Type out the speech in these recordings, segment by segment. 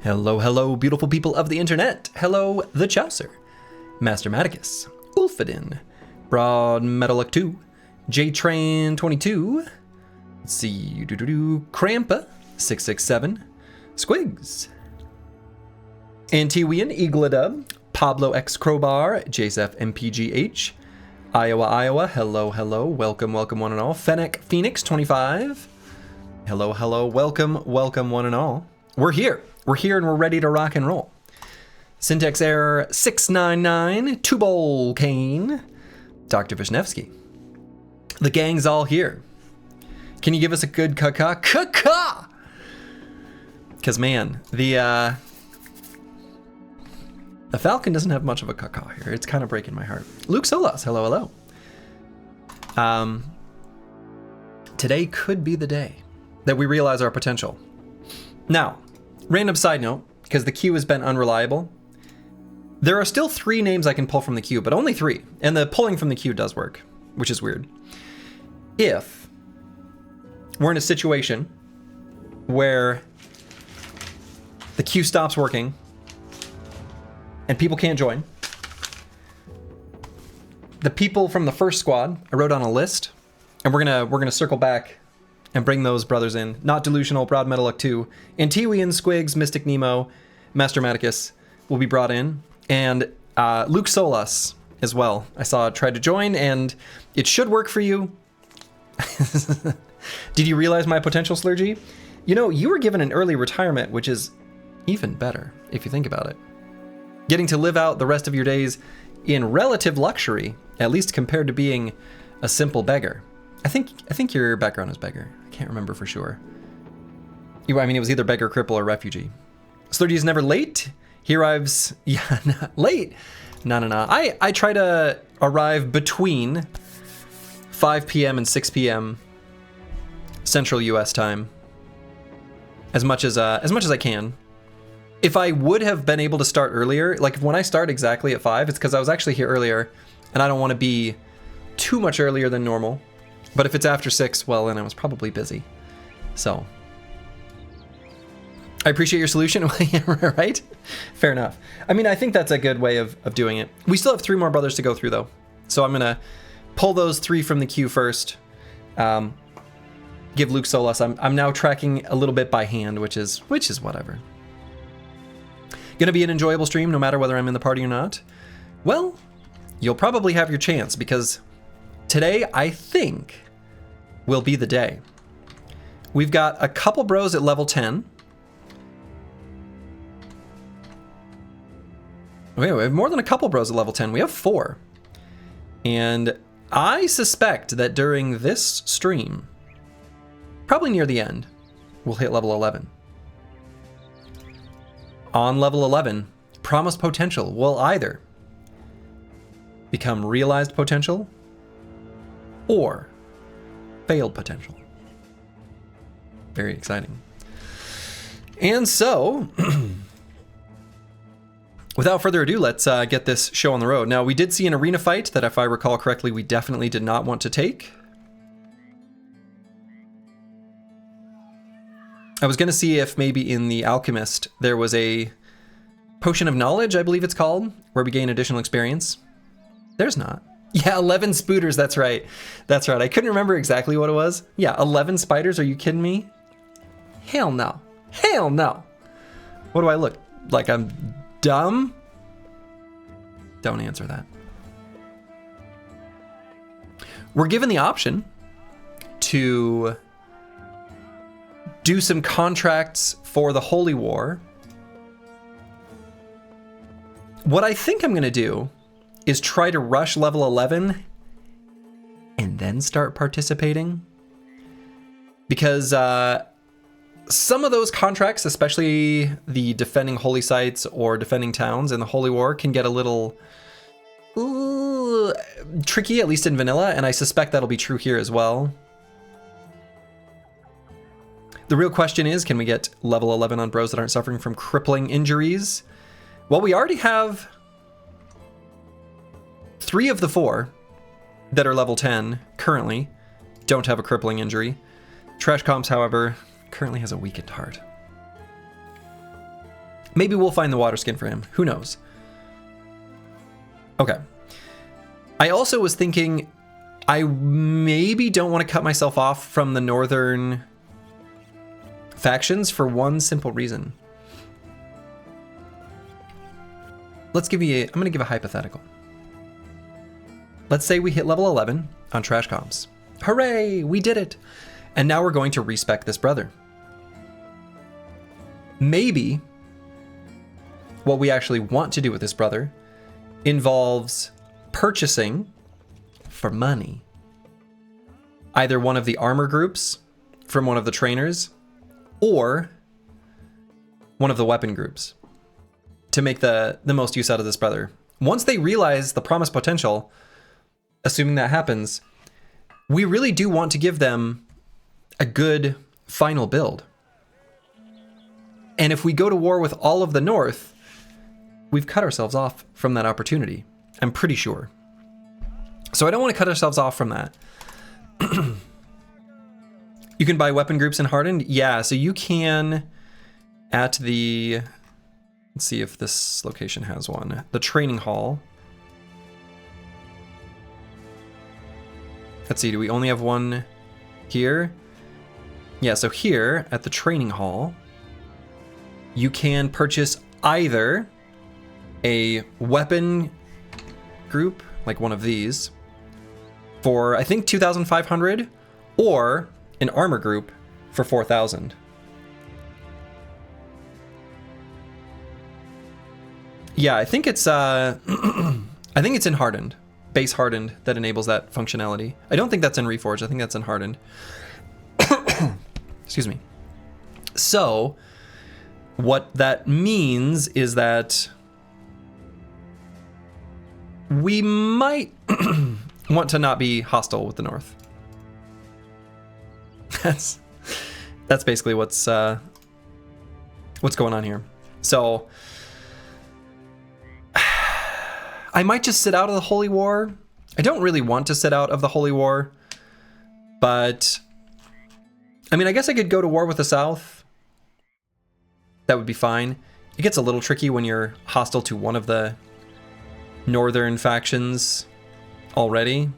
Hello, hello, beautiful people of the internet. Hello, the Chaucer, Master Maticus, Ulfadin, Broad Metallic 2, J-Train 22, let's see, Crampa 667, Squigs, Antiwian, Eagledub, Pablo X Crowbar, Jacef MPGH, Iowa, hello, hello, welcome one and all, Fennec Phoenix 25, hello, hello, welcome one and all. We're here and we're ready to rock and roll. Syntax Error 699, Tubal Kane, Dr. Vishnevsky. The gang's all here. Can you give us a good caca? Caca! Because man, the Falcon doesn't have much of a caca here. It's kind of breaking my heart. Luke Solas, hello, hello. Today could be the day that we realize our potential. Now, random side note, because the queue has been unreliable, there are still 3 names I can pull from the queue, but only 3. And the pulling from the queue does work, which is weird. If we're in a situation where the queue stops working and people can't join, the people from the first squad I wrote on a list, and we're gonna circle back and bring those brothers in. Not Delusional, Broad Metallic 2, Antiwian, Squigs, Mystic Nemo, Master Maticus will be brought in, and Luke Solas as well. I saw tried to join, and it should work for you. Did you realize my potential, Slurgy? You know, you were given an early retirement, which is even better if you think about it. Getting to live out the rest of your days in relative luxury, at least compared to being a simple beggar. I think your background is beggar. I can't remember for sure. It was either beggar, cripple, or refugee. Slurgy is never late. He arrives, late. No. I try to arrive between 5 p.m. and 6 p.m. Central U.S. time. As much as I can. If I would have been able to start earlier, like when I start exactly at 5, it's because I was actually here earlier, and I don't want to be too much earlier than normal. But if it's after 6, well, then I was probably busy. So, I appreciate your solution, right? Fair enough. I mean, I think that's a good way of doing it. We still have 3 more brothers to go through, though. So I'm going to pull those 3 from the queue first. Give Luke Solas. I'm now tracking a little bit by hand, which is whatever. Going to be an enjoyable stream, no matter whether I'm in the party or not. Well, you'll probably have your chance, because today, I think, will be the day. We've got a couple bros at level 10. Wait, we have more than a couple bros at level 10. We have 4. And I suspect that during this stream, probably near the end, we'll hit level 11. On level 11, promised potential will either become realized potential or failed potential. Very exciting. And so, without further ado, let's get this show on the road. Now, we did see an arena fight that, if I recall correctly, we definitely did not want to take. I was going to see if maybe in the Alchemist there was a Potion of Knowledge, I believe it's called, where we gain additional experience. There's not. Yeah, 11 spooters, that's right. That's right. I couldn't remember exactly what it was. Yeah, 11 spiders, are you kidding me? Hell no. Hell no. What do I look like? I'm dumb? Don't answer that. We're given the option to do some contracts for the Holy War. What I think I'm going to do is try to rush level 11 and then start participating. Because some of those contracts, especially the defending holy sites or defending towns in the Holy War, can get a little tricky, at least in vanilla, and I suspect that'll be true here as well. The real question is, can we get level 11 on bros that aren't suffering from crippling injuries? Well, we already have 3 of the 4 that are level 10 currently don't have a crippling injury. Trash Comps, however, currently has a weakened heart. Maybe we'll find the water skin for him. Who knows? Okay. I also was thinking I maybe don't want to cut myself off from the northern factions for one simple reason. Let's give you I'm going to give a hypothetical. Let's say we hit level 11 on trash comps. Hooray, we did it. And now we're going to respec this brother. Maybe what we actually want to do with this brother involves purchasing for money either one of the armor groups from one of the trainers or one of the weapon groups to make the most use out of this brother. Once they realize the promised potential, assuming that happens, we really do want to give them a good final build. And if we go to war with all of the North, we've cut ourselves off from that opportunity. I'm pretty sure. So I don't want to cut ourselves off from that. You can buy weapon groups in Hardened? Yeah, so you can at the... Let's see if this location has one. The training hall. Let's see, do we only have one here? Yeah, so here at the training hall, you can purchase either a weapon group, like one of these, for I think 2,500, or an armor group for 4,000. Yeah, I think it's I think it's in Hardened, base Hardened, that enables that functionality. I don't think that's in Reforged. I think that's in Hardened. Excuse me. So, what that means is that we might want to not be hostile with the North. That's basically what's going on here. So I might just sit out of the Holy War. I don't really want to sit out of the Holy War, but I mean, I guess I could go to war with the South. That would be fine. It gets a little tricky when you're hostile to one of the northern factions already.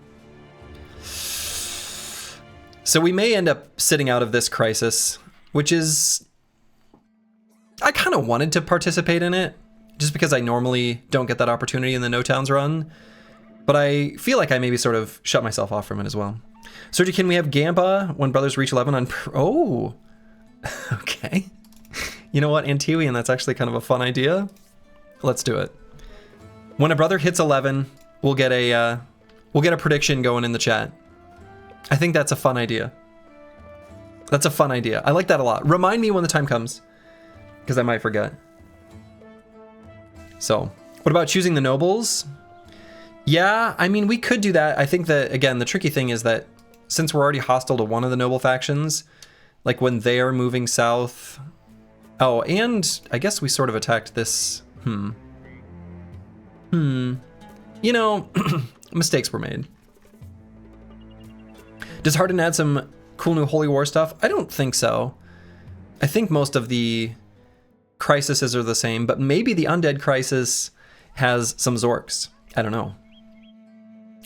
So we may end up sitting out of this crisis, which is... I kind of wanted to participate in it, just because I normally don't get that opportunity in the No Towns run. But I feel like I maybe sort of shut myself off from it as well. Sergi, can we have Gampa when brothers reach 11 on... Oh! Okay. You know what, Antiwian, that's actually kind of a fun idea. Let's do it. When a brother hits 11, we'll get a prediction going in the chat. I think that's a fun idea. That's a fun idea. I like that a lot. Remind me when the time comes, because I might forget. So, what about choosing the nobles? Yeah, I mean, we could do that. I think that, again, the tricky thing is that since we're already hostile to one of the noble factions, like when they are moving south... Oh, and I guess we sort of attacked this... You know, mistakes were made. Does Hardened add some cool new Holy War stuff? I don't think so. I think most of the crises are the same, but maybe the Undead crisis has some Zorks. I don't know.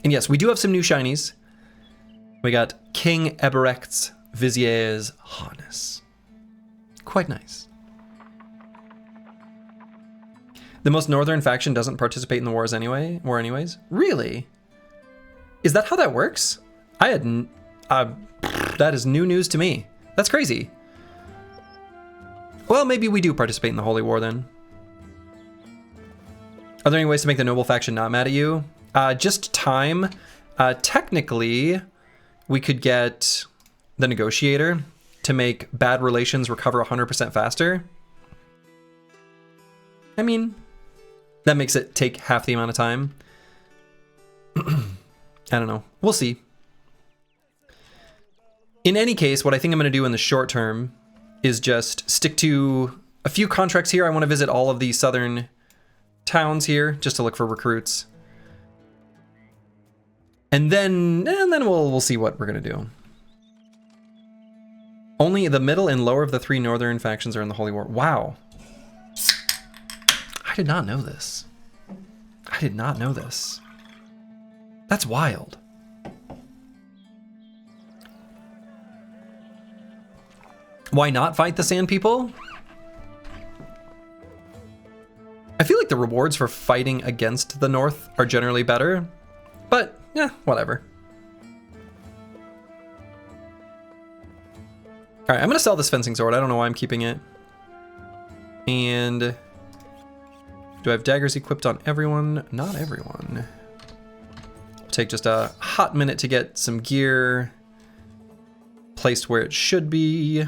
And yes, we do have some new shinies. We got King Eberecht's Vizier's Harness. Quite nice. The most northern faction doesn't participate in the wars anyway, or anyways? Really? Is that how that works? I had... that is new news to me. That's crazy. Well, maybe we do participate in the Holy War then. Are there any ways to make the noble faction not mad at you? Just time. Technically, we could get the negotiator to make bad relations recover 100% faster. I mean, that makes it take half the amount of time. I don't know. We'll see. In any case, what I think I'm going to do in the short term is just stick to a few contracts here. I want to visit all of the southern towns here just to look for recruits. And then we'll see what we're going to do. Only the middle and lower of the three northern factions are in the Holy War. Wow. did not know this. I did not know this. That's wild. Why not fight the Sand People? I feel like the rewards for fighting against the North are generally better, but yeah, whatever. All right, I'm gonna sell this fencing sword. I don't know why I'm keeping it. And do I have daggers equipped on everyone? Not everyone. Take just a hot minute to get some gear placed where it should be.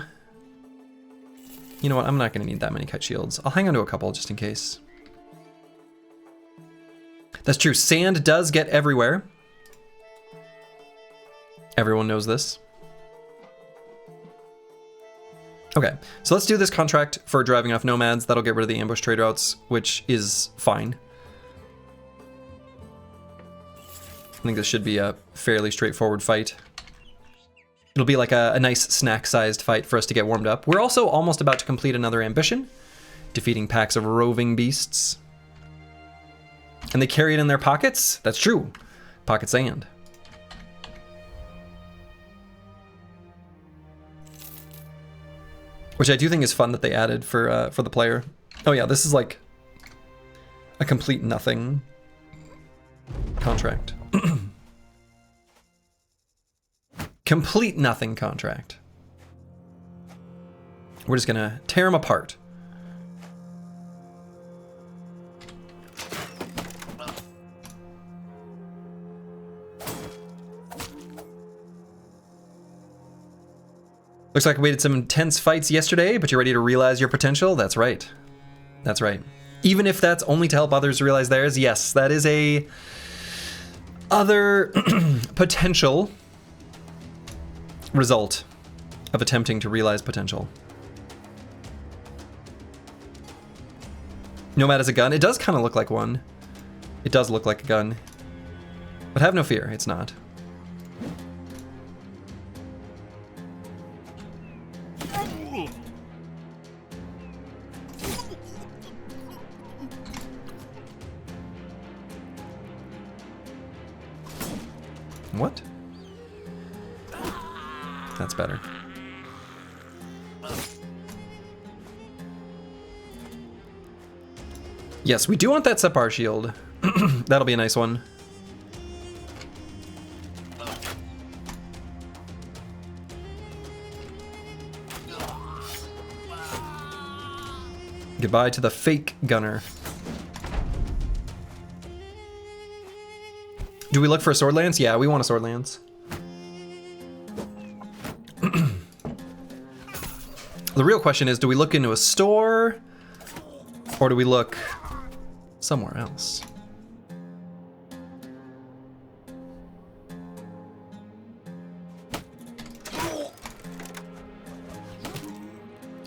You know what? I'm not gonna need that many kite shields. I'll hang on to a couple just in case. That's true. Sand does get everywhere. Everyone knows this. Okay, so let's do this contract for driving off nomads. That'll get rid of the ambush trade routes, which is fine. I think this should be a fairly straightforward fight. It'll be like a nice snack-sized fight for us to get warmed up. We're also almost about to complete another ambition, defeating packs of roving beasts. And they carry it in their pockets? That's true. Pocket sand. Which I do think is fun that they added for the player. Oh yeah, this is like a complete nothing contract. Complete nothing contract. We're just gonna tear them apart. Looks like we had some intense fights yesterday, but you're ready to realize your potential? That's right. That's right. Even if that's only to help others realize theirs, yes, that is a other potential result of attempting to realize potential. Nomad is a gun. It does kind of look like one. It does look like a gun. But have no fear, it's not. What? That's better. Yes, we do want that Separ shield. That'll be a nice one. Goodbye to the fake gunner. Do we look for a sword lance? Yeah, we want a sword lance. The real question is, do we look into a store or do we look somewhere else?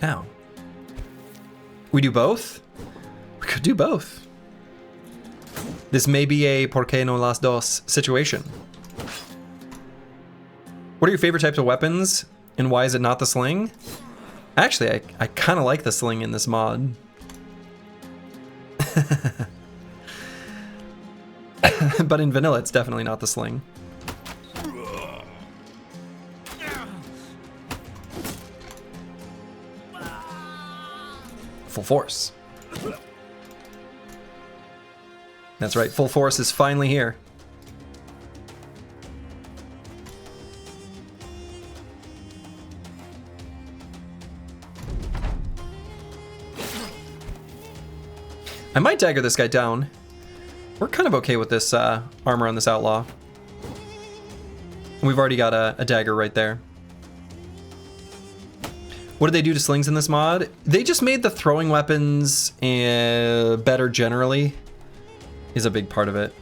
Ow. We do both? We could do both. This may be a por qué no las dos situation. What are your favorite types of weapons and why is it not the sling? Actually, I kind of like the sling in this mod. But in vanilla, it's definitely not the sling. Full force. That's right, full force is finally here. I might dagger this guy down. We're kind of okay with this armor on this outlaw. We've already got a dagger right there. What did they do to slings in this mod? They just made the throwing weapons better generally, is a big part of it.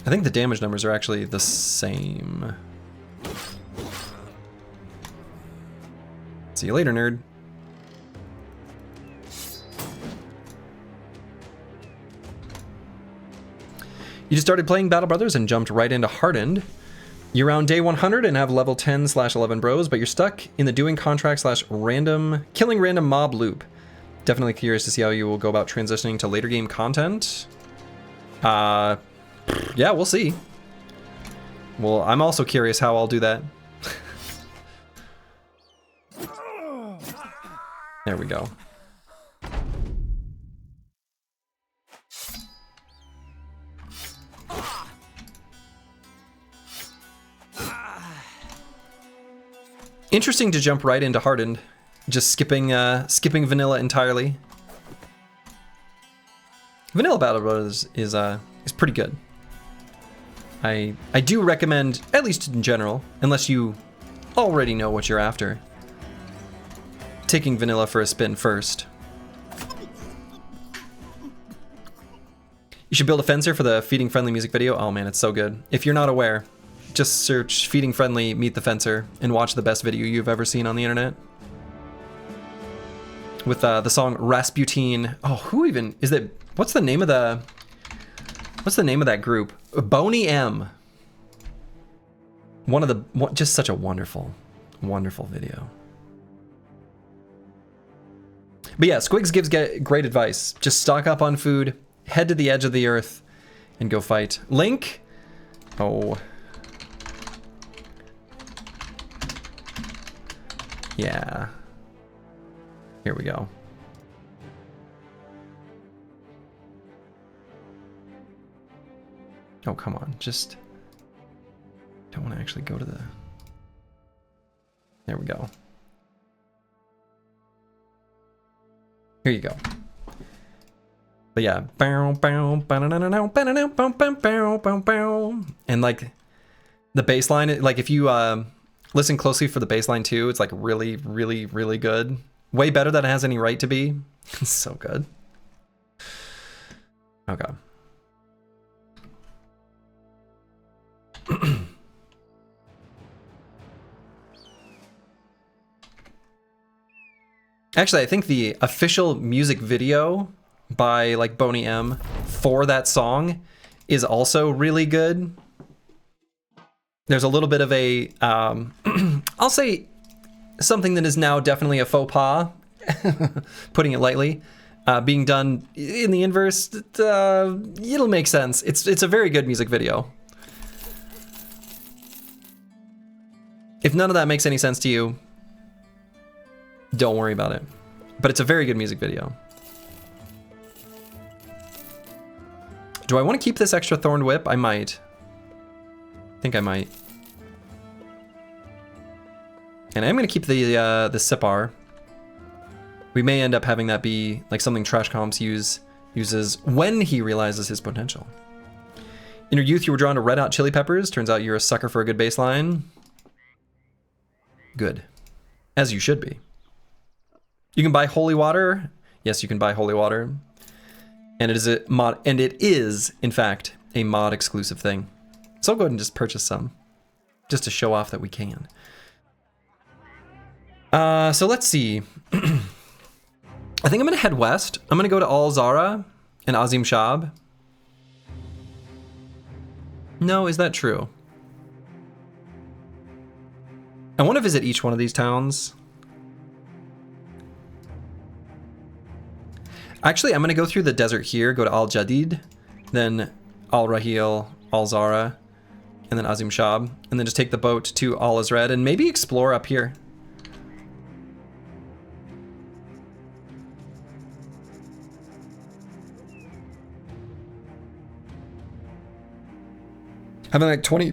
I think the damage numbers are actually the same. See you later, nerd. You just started playing Battle Brothers and jumped right into Hardened. You're around day 100 and have level 10/11 bros, but you're stuck in the doing contract / random killing random mob loop. Definitely curious to see how you will go about transitioning to later game content. Yeah, we'll see. Well, I'm also curious how I'll do that. There we go. Interesting to jump right into Hardened, just skipping vanilla entirely. Vanilla Battle Brothers is pretty good. I do recommend, at least in general, unless you already know what you're after, taking vanilla for a spin first. You should build a fencer for the feeding friendly music video. Oh man, it's so good. If you're not aware, just search feeding friendly meet the fencer and watch the best video you've ever seen on the internet. With the song Rasputin. Oh, who even is that? What's the name of that group? Boney M. Just such a wonderful video. But yeah, Squigs gives great advice. Just stock up on food, head to the edge of the earth, and go fight. Link? Oh. Yeah. Here we go. Oh, come on. Just don't want to actually go to the... There we go. Here you go. But yeah. And like the bass line, like if you listen closely for the bass line too, it's like really, really, really good. Way better than it has any right to be. It's so good. Okay. Actually, I think the official music video by like Boney M for that song is also really good. There's a little bit of a, I'll say something that is now definitely a faux pas, putting it lightly, being done in the inverse. It'll make sense. It's a very good music video. If none of that makes any sense to you, don't worry about it. But it's a very good music video. Do I want to keep this extra Thorned Whip? I might. I think I might. And I'm going to keep the Sipar. We may end up having that be like something Trash Comps uses when he realizes his potential. In your youth, you were drawn to Red Hot Chili Peppers. Turns out you're a sucker for a good bass line. Good. As you should be. You can buy holy water. Yes, you can buy holy water. And it is in fact a mod exclusive thing. So I'll go ahead and just purchase some, just to show off that we can. So let's see. I think I'm gonna head west. I'm gonna go to Al Zara and Azim Shab. No, is that true? I want to visit each one of these towns. Actually, I'm going to go through the desert here, go to Al Jadid, then Al Rahil, Al Zara, and then Azim Shab, and then just take the boat to Al Azred and maybe explore up here. Having like 20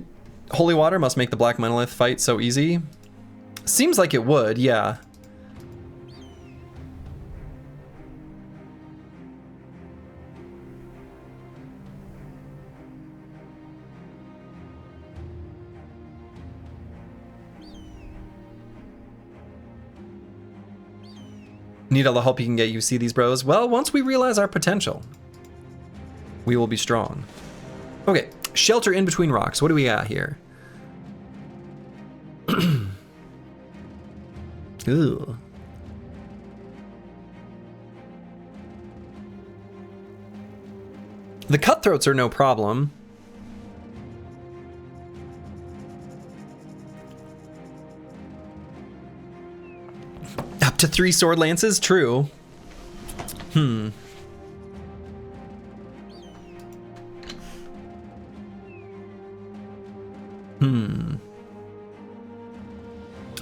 holy water must make the Black Monolith fight so easy. Seems like it would, yeah. Need all the help you can get, you see these bros? Well, once we realize our potential, we will be strong. Okay, shelter in between rocks. What do we got here? Ooh. The cutthroats are no problem. Up to 3 sword lances? True. But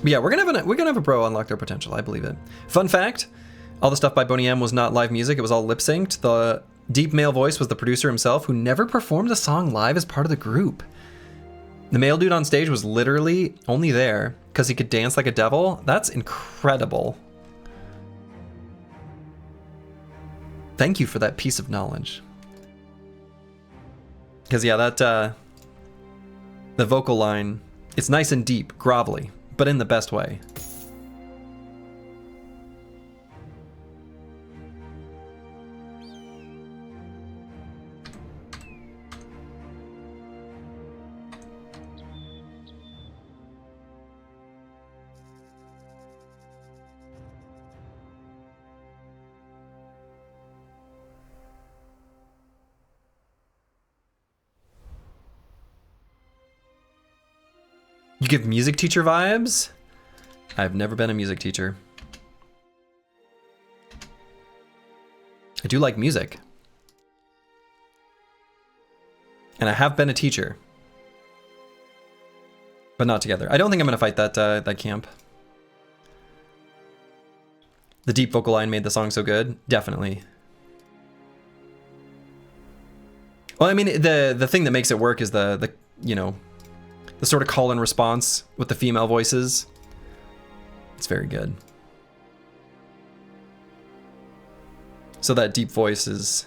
yeah, we're gonna have a bro unlock their potential. I believe it. Fun fact: all the stuff by Boney M was not live music. It was all lip synced. The deep male voice was the producer himself, who never performed the song live as part of the group. The male dude on stage was literally only there because he could dance like a devil. That's incredible. Thank you for that piece of knowledge. Because yeah, that the vocal line, it's nice and deep, grovelly, but in the best way. You give music teacher vibes? I've never been a music teacher. I do like music. And I have been a teacher. But not together. I don't think I'm gonna fight that camp. The deep vocal line made the song so good. Definitely. Well, I mean, the thing that makes it work is the you know, the sort of call and response with the female voices. It's very good. So that deep voice is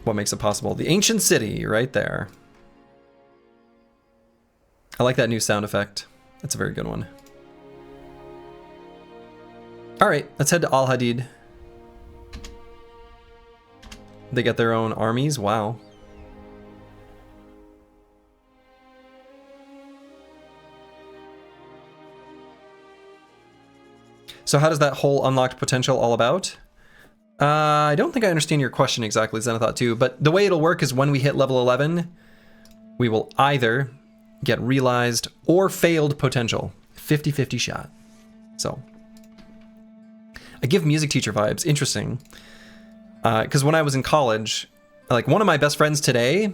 what makes it possible. The ancient city right there. I like that new sound effect. That's a very good one. All right, let's head to Al Hadid. They get their own armies. Wow. So how does that whole unlocked potential all about? I don't think I understand your question exactly, Zenithot 2, but the way it'll work is when we hit level 11, we will either get realized or failed potential. 50-50 shot. So I give music teacher vibes. Interesting. Because when I was in college, like one of my best friends today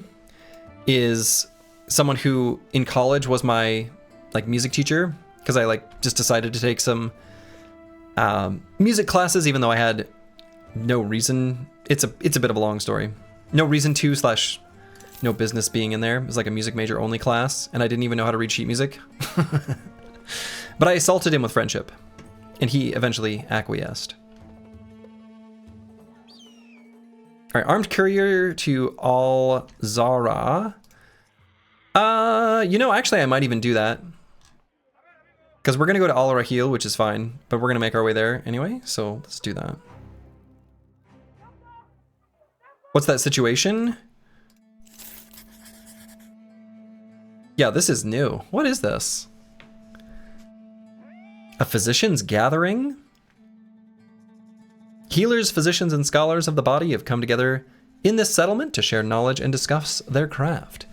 is someone who in college was my like music teacher, because I like just decided to take some music classes, even though I had no reason. It's a bit of a long story. No reason to / no business being in there. It was like a music major only class, and I didn't even know how to read sheet music. But I assaulted him with friendship, and he eventually acquiesced. All right, armed courier to Al Zara. You know, actually, I might even do that. Because we're going to go to Al Rahil, which is fine, but we're going to make our way there anyway, so let's do that. What's that situation? Yeah, this is new. What is this? A physician's gathering? Healers, physicians, and scholars of the body have come together in this settlement to share knowledge and discuss their craft.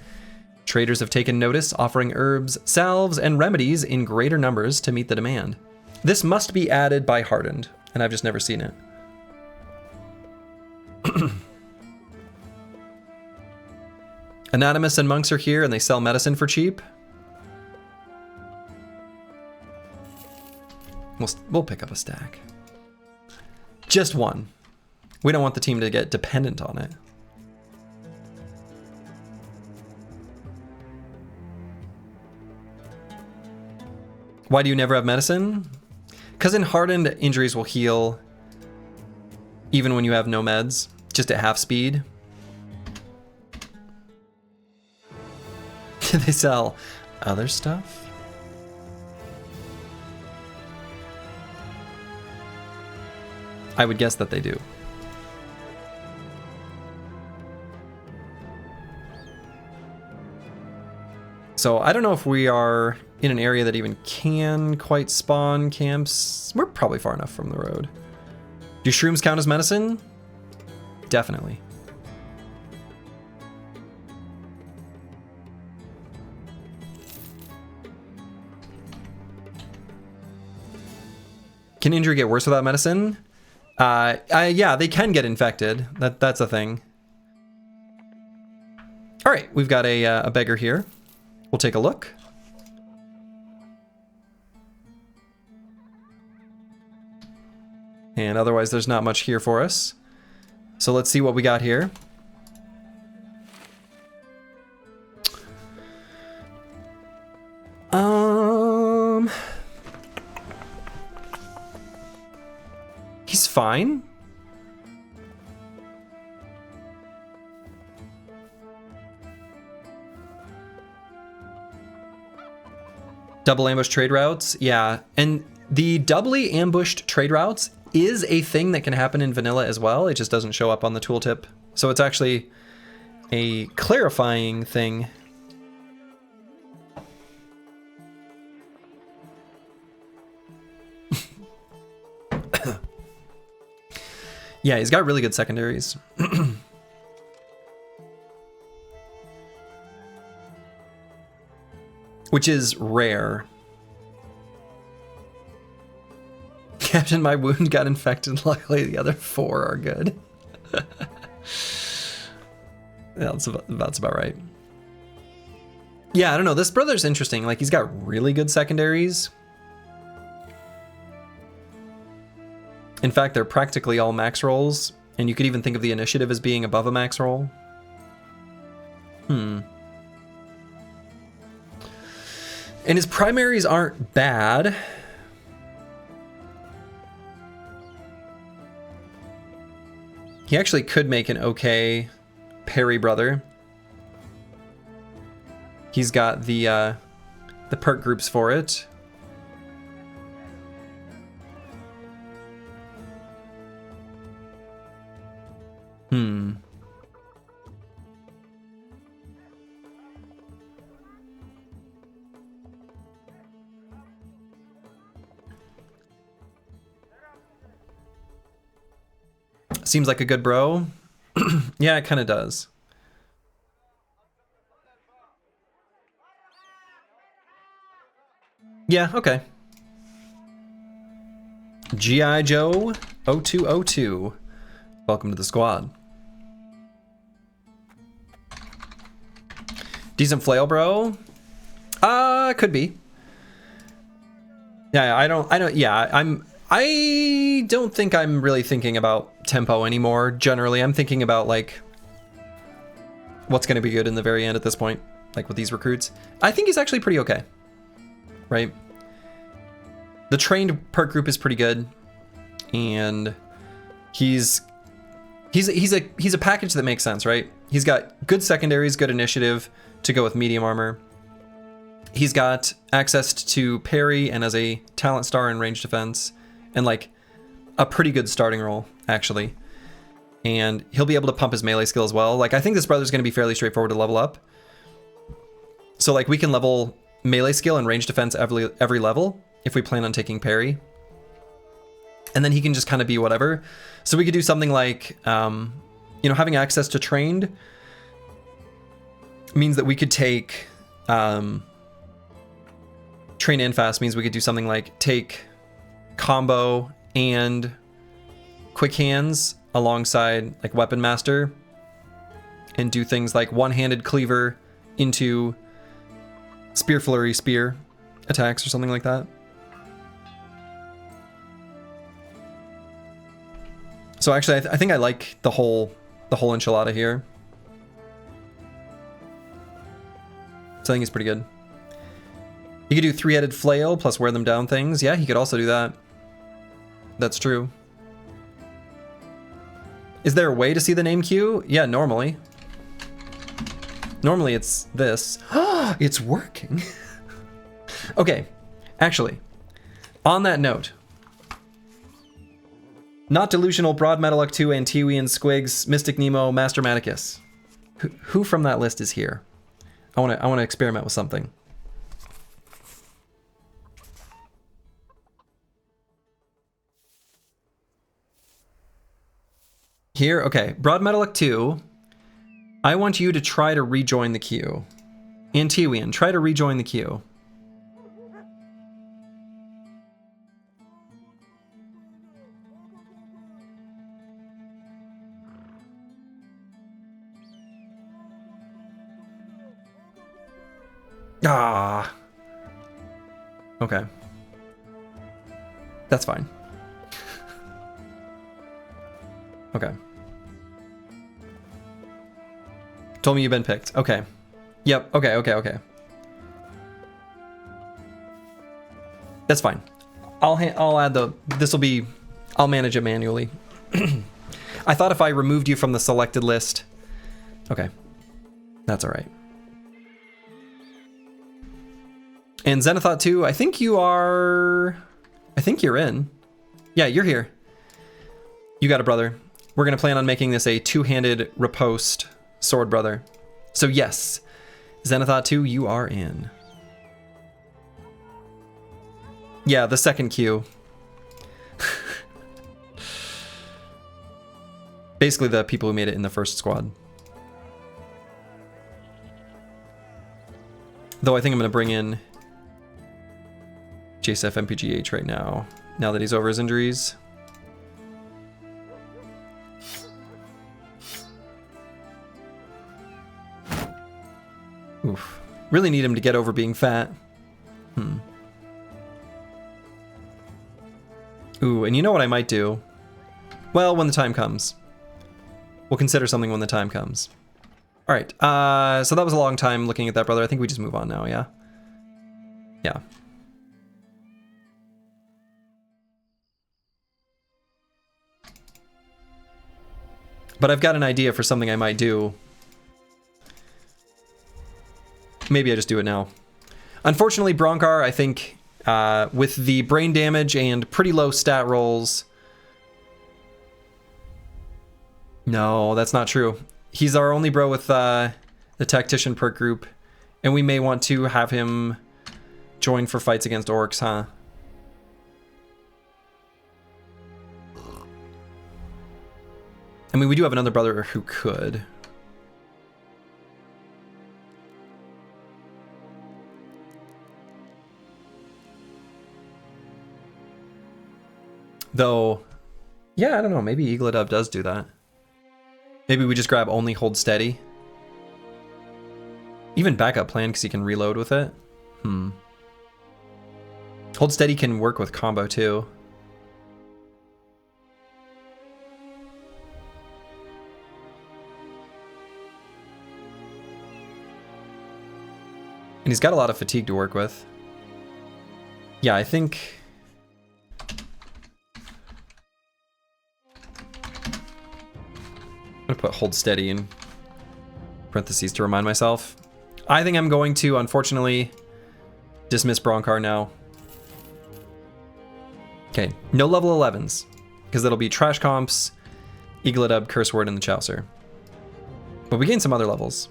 Traders have taken notice, offering herbs, salves, and remedies in greater numbers to meet the demand. This must be added by Hardened, and I've just never seen it. Anatomists and monks are here, and they sell medicine for cheap. We'll pick up a stack. Just one. We don't want the team to get dependent on it. Why do you never have medicine? Because in Hardened, injuries will heal even when you have no meds, just at half speed. They sell other stuff? I would guess that they do. So I don't know if we are in an area that even can quite spawn camps. We're probably far enough from the road. Do shrooms count as medicine? Definitely. Can injury get worse without medicine? Yeah, they can get infected. That's a thing. All right, we've got a beggar here. We'll take a look. And otherwise, there's not much here for us. So let's see what we got here. He's fine. Double ambush trade routes, yeah. And the doubly ambushed trade routes is a thing that can happen in vanilla as well. It just doesn't show up on the tooltip. So it's actually a clarifying thing. Yeah, he's got really good secondaries. Which is rare. Captain, my wound got infected. Luckily, the other 4 are good. Yeah, that's about right. Yeah, I don't know. This brother's interesting. Like, he's got really good secondaries. In fact, they're practically all max rolls, and you could even think of the initiative as being above a max roll. And his primaries aren't bad. He actually could make an okay parry brother. He's got the perk groups for it. Seems like a good bro. Yeah, it kind of does. Yeah, okay. G.I. Joe 0202. Welcome to the squad. Decent flail, bro. Could be. Yeah, I don't think I'm really thinking about tempo anymore. Generally, I'm thinking about like what's going to be good in the very end at this point, like with these recruits. I think he's actually pretty okay. Right? The trained perk group is pretty good, and he's a package that makes sense, right? He's got good secondaries, good initiative to go with medium armor. He's got access to parry and as a talent star in range defense, and like a pretty good starting role actually. And he'll be able to pump his melee skill as well. Like, I think this brother's going to be fairly straightforward to level up. So like we can level melee skill and range defense every level if we plan on taking parry. And then he can just kind of be whatever. So we could do something like, having access to trained means that we could take, train and fast means we could do something like take combo and quick hands alongside like weapon master and do things like one-handed cleaver into spear flurry spear attacks or something like that. So actually, I think I like the whole enchilada here. So I think it's pretty good. He could do 3-headed flail plus wear them down things. Yeah, he could also do that. That's true. Is there a way to see the name queue? Yeah, normally. Normally it's this. It's working. Okay, actually, on that note, Not Delusional, Broad Metallic 2, Antiwian, Squigs, Mystic Nemo, Master Maticus. Who from that list is here? I want to experiment with something. Here, okay. Broad Metallic 2. I want you to try to rejoin the queue. Antiwian, try to rejoin the queue. Ah. Okay. That's fine. Okay. Told me you've been picked. Okay. Yep. Okay. That's fine. I'll add the... This will be... I'll manage it manually. I thought if I removed you from the selected list... Okay. That's all right. And Zenithot 2, I think you are... I think you're in. Yeah, you're here. You got it, brother. We're going to plan on making this a two-handed riposte sword, brother. So yes, Zenithot 2, you are in. Yeah, the second queue. Basically the people who made it in the first squad. Though I think I'm going to bring in JSF MPGH right now that he's over his injuries. Oof. Really need him to get over being fat. Ooh, and you know what I might do? Well, when the time comes. We'll consider something when the time comes. All right, so that was a long time looking at that, brother. I think we just move on now, yeah? Yeah. But I've got an idea for something I might do. Maybe I just do it now. Unfortunately, Bronkar, I think, with the brain damage and pretty low stat rolls... No, that's not true. He's our only bro with the Tactician perk group, and we may want to have him join for fights against orcs, huh? I mean, we do have another brother who could. Though, yeah, I don't know, maybe Eagledub does do that. Maybe we just grab only hold steady. Even backup plan because he can reload with it. Hold steady can work with combo too. And he's got a lot of fatigue to work with. Yeah, I think... I'm gonna put hold steady in parentheses to remind myself. I think I'm going to, unfortunately, dismiss Bronkar now. Okay, no level 11s, because that'll be Trash Comps, Eagledub, Curse Word, and the Chaucer. But we gain some other levels.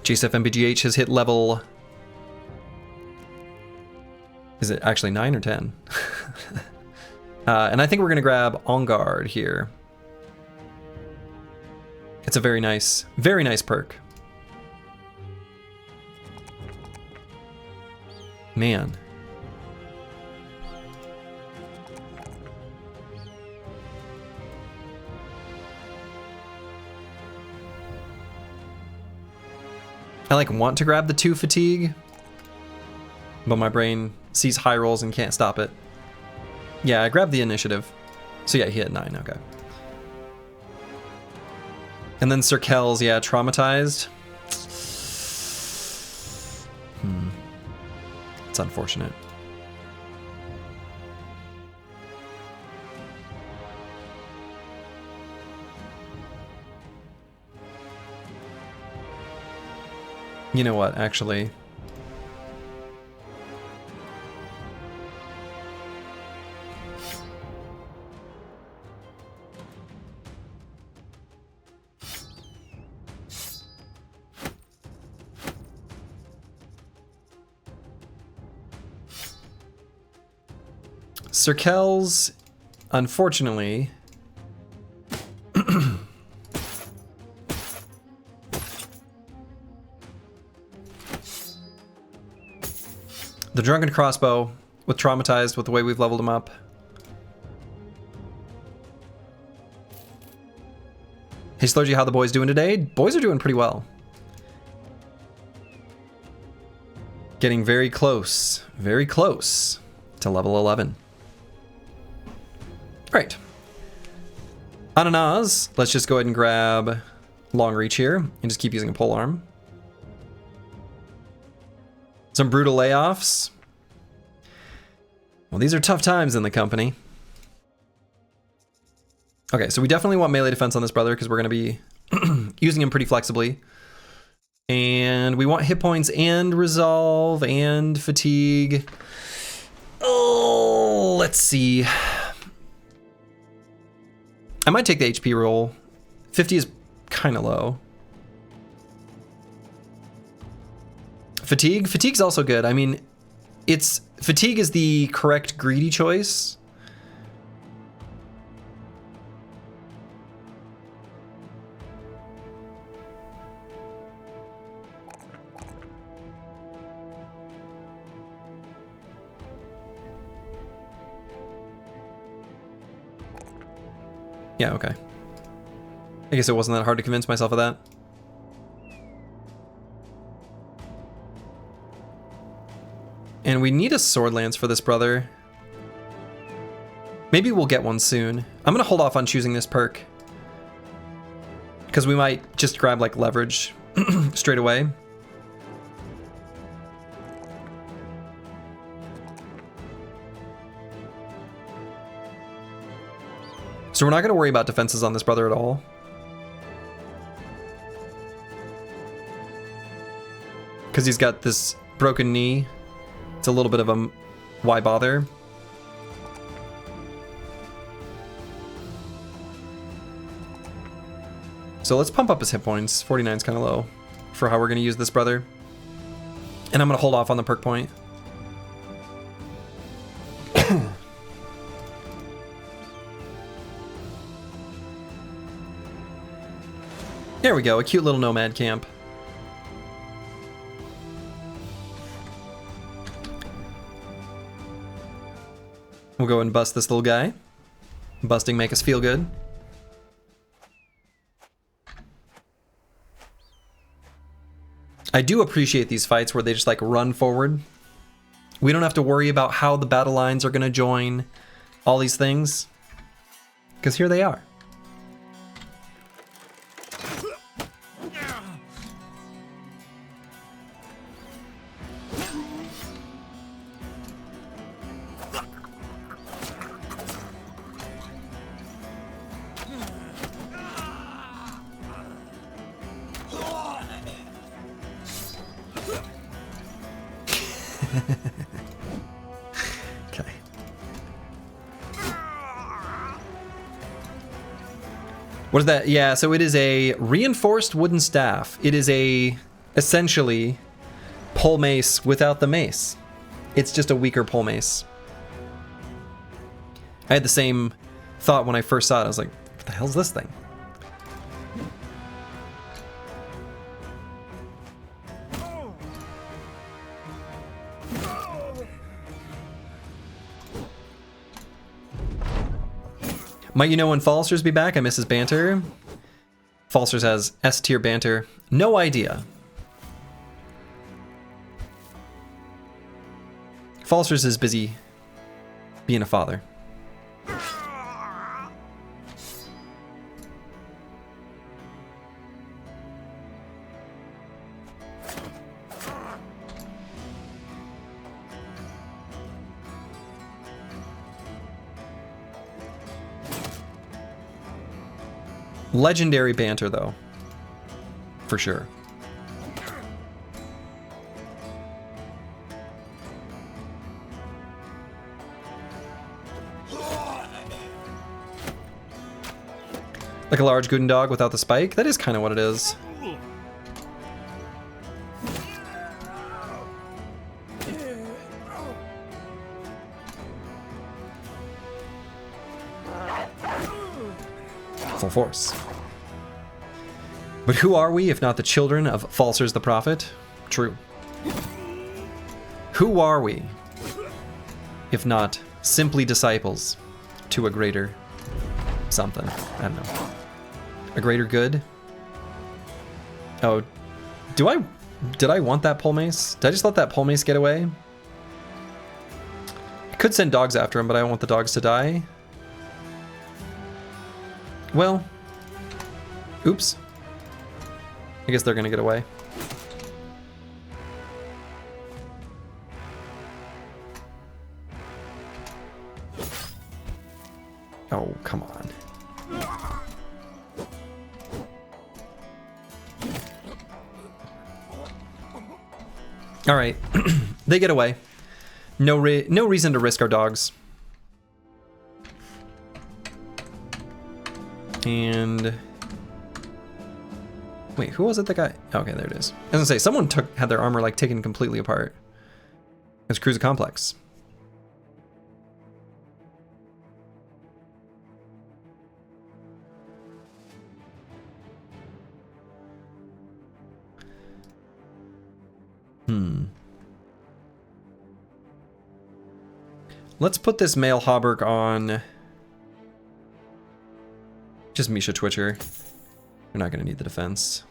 JSF MPGH has hit level... Is it actually 9 or 10? And I think we're gonna grab On Guard here. It's a very nice perk. Man. I like want to grab the 2 fatigue, but my brain sees high rolls and can't stop it. Yeah, I grabbed the initiative. So yeah, he hit 9, okay. And then Sir Kells, yeah, traumatized. It's unfortunate. You know what, actually? Sir Kells, unfortunately... The Drunken Crossbow, with Traumatized, with the way we've leveled him up. Hey Slurgy, how the boys doing today? Boys are doing pretty well. Getting very close to level 11. Right. Ananas, let's just go ahead and grab long reach here and just keep using a pole arm. Some brutal layoffs. Well, these are tough times in the company. Okay, so we definitely want melee defense on this brother because we're going to be using him pretty flexibly. And we want hit points and resolve and fatigue. Oh, let's see. I might take the HP roll. 50 is kind of low. Fatigue? Fatigue's also good. I mean, fatigue is the correct greedy choice. Yeah, okay. I guess it wasn't that hard to convince myself of that. And we need a sword lance for this brother. Maybe we'll get one soon. I'm gonna hold off on choosing this perk, because we might just grab like leverage straight away. So we're not going to worry about defenses on this brother at all. Because he's got this broken knee. It's a little bit of a why bother. So let's pump up his hit points. 49 is kind of low for how we're going to use this brother. And I'm going to hold off on the perk point. There we go, a cute little nomad camp. We'll go and bust this little guy. Busting make us feel good. I do appreciate these fights where they just like run forward. We don't have to worry about how the battle lines are gonna join all these things, because here they are. Okay. What is that? Yeah, so it is a reinforced wooden staff. It is essentially pole mace without the mace. It's just a weaker pole mace. I had the same thought when I first saw it. I was like, what the hell's this thing? Might you know when Falsters be back? I miss his banter. Falsters has S tier banter. No idea. Falsters is busy being a father. Legendary banter, though. For sure. Like a large Guten dog without the spike? That is kind of what it is. Full force. But who are we if not the children of Falsters the Prophet? True. Who are we if not simply disciples to a greater something? I don't know. A greater good? Oh, do I Did I want that pole mace? Did I just let that pole mace get away? I could send dogs after him, but I don't want the dogs to die. Well, oops. I guess they're gonna get away. Oh, come on. All right, they get away. No reason to risk our dogs. And wait, who was it that got? Okay, there it is. I was gonna say someone had their armor like taken completely apart. It's Cruiser Complex. Let's put this male Hauberk on just Misha Twitcher. We're not going to need the defense.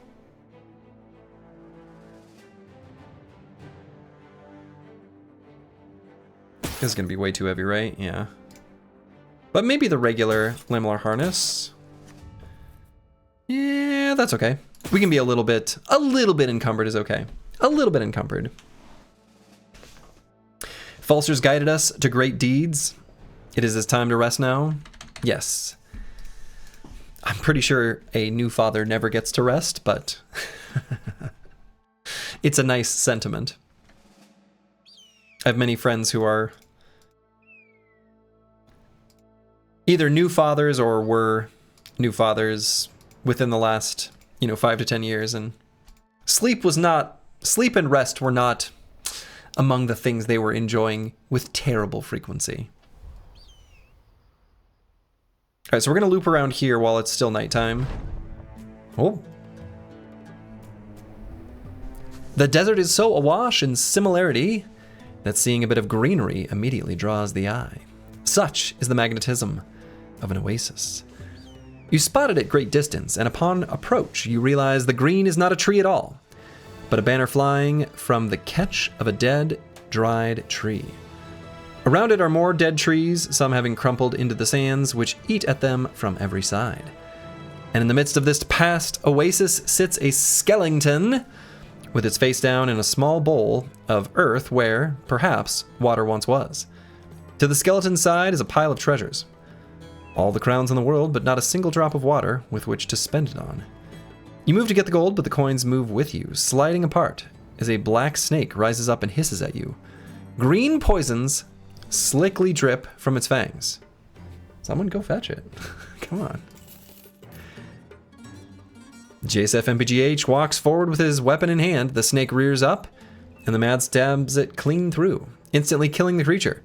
This is going to be way too heavy, right? Yeah. But maybe the regular lamellar harness. Yeah, that's okay. We can be a little bit encumbered is okay. A little bit encumbered. Falster's guided us to great deeds. It is his time to rest now. Yes. I'm pretty sure a new father never gets to rest, but it's a nice sentiment. I have many friends who are either new fathers or were new fathers within the last, 5 to 10 years, and sleep and rest were not among the things they were enjoying with terrible frequency. All right, so we're gonna loop around here while it's still nighttime. Oh. The desert is so awash in similarity that seeing a bit of greenery immediately draws the eye. Such is the magnetism of an oasis. You spot it at great distance, and upon approach, you realize the green is not a tree at all, but a banner flying from the catch of a dead, dried tree. Around it are more dead trees, some having crumpled into the sands, which eat at them from every side. And in the midst of this past oasis sits a skeleton, with its face down in a small bowl of earth where, perhaps, water once was. To the skeleton's side is a pile of treasures. All the crowns in the world, but not a single drop of water with which to spend it on. You move to get the gold, but the coins move with you, sliding apart as a black snake rises up and hisses at you. Green poisons slickly drip from its fangs. Someone go fetch it. Come on. JSF MPGH walks forward with his weapon in hand. The snake rears up, and the mad stabs it clean through, instantly killing the creature.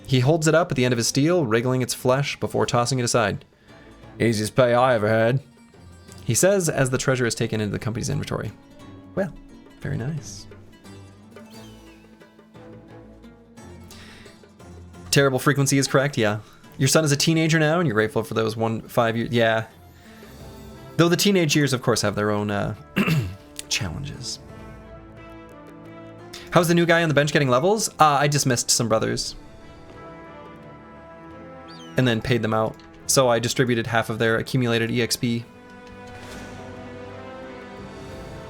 He holds it up at the end of his steel, wriggling its flesh before tossing it aside. Easiest pay I ever had, he says as the treasure is taken into the company's inventory. Well, very nice. Terrible frequency is correct, yeah. Your son is a teenager now, and you're grateful for those 5 years. Yeah. Though the teenage years, of course, have their own challenges. How's the new guy on the bench getting levels? I dismissed some brothers. And then paid them out. So I distributed half of their accumulated EXP.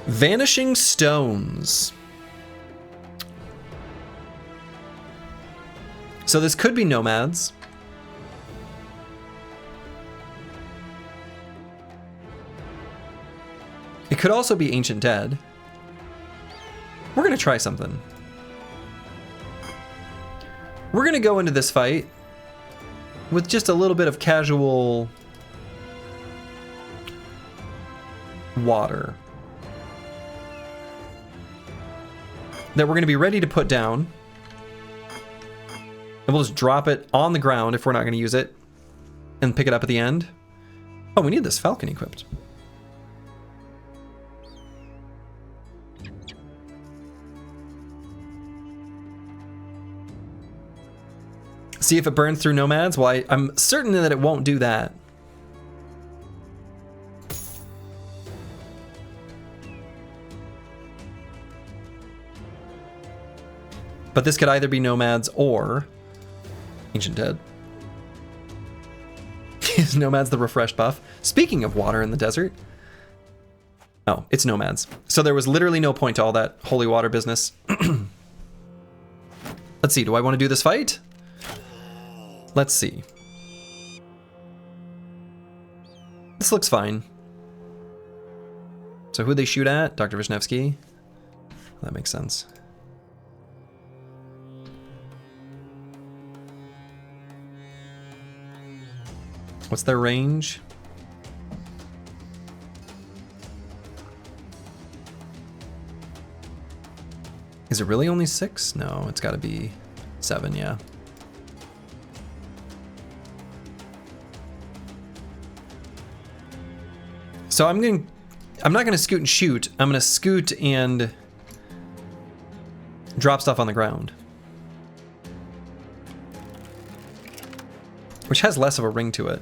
Vanishing Stones. So this could be nomads. It could also be Ancient Dead. We're gonna try something. We're gonna go into this fight with just a little bit of casual water that we're gonna be ready to put down. And we'll just drop it on the ground if we're not gonna use it and pick it up at the end. Oh, we need this falcon equipped. See if it burns through nomads? Well, I'm certain that it won't do that. But this could either be Nomads or Ancient Dead. Is Nomads the refreshed buff? Speaking of water in the desert. Oh, it's Nomads. So there was literally no point to all that holy water business. Let's see, do I want to do this fight? Let's see. This looks fine. So who'd they shoot at? Dr. Vishnevsky? That makes sense. What's their range? Is it really only 6? No, it's got to be 7, yeah. So I'm not going to scoot and shoot. I'm going to scoot and drop stuff on the ground. Which has less of a ring to it.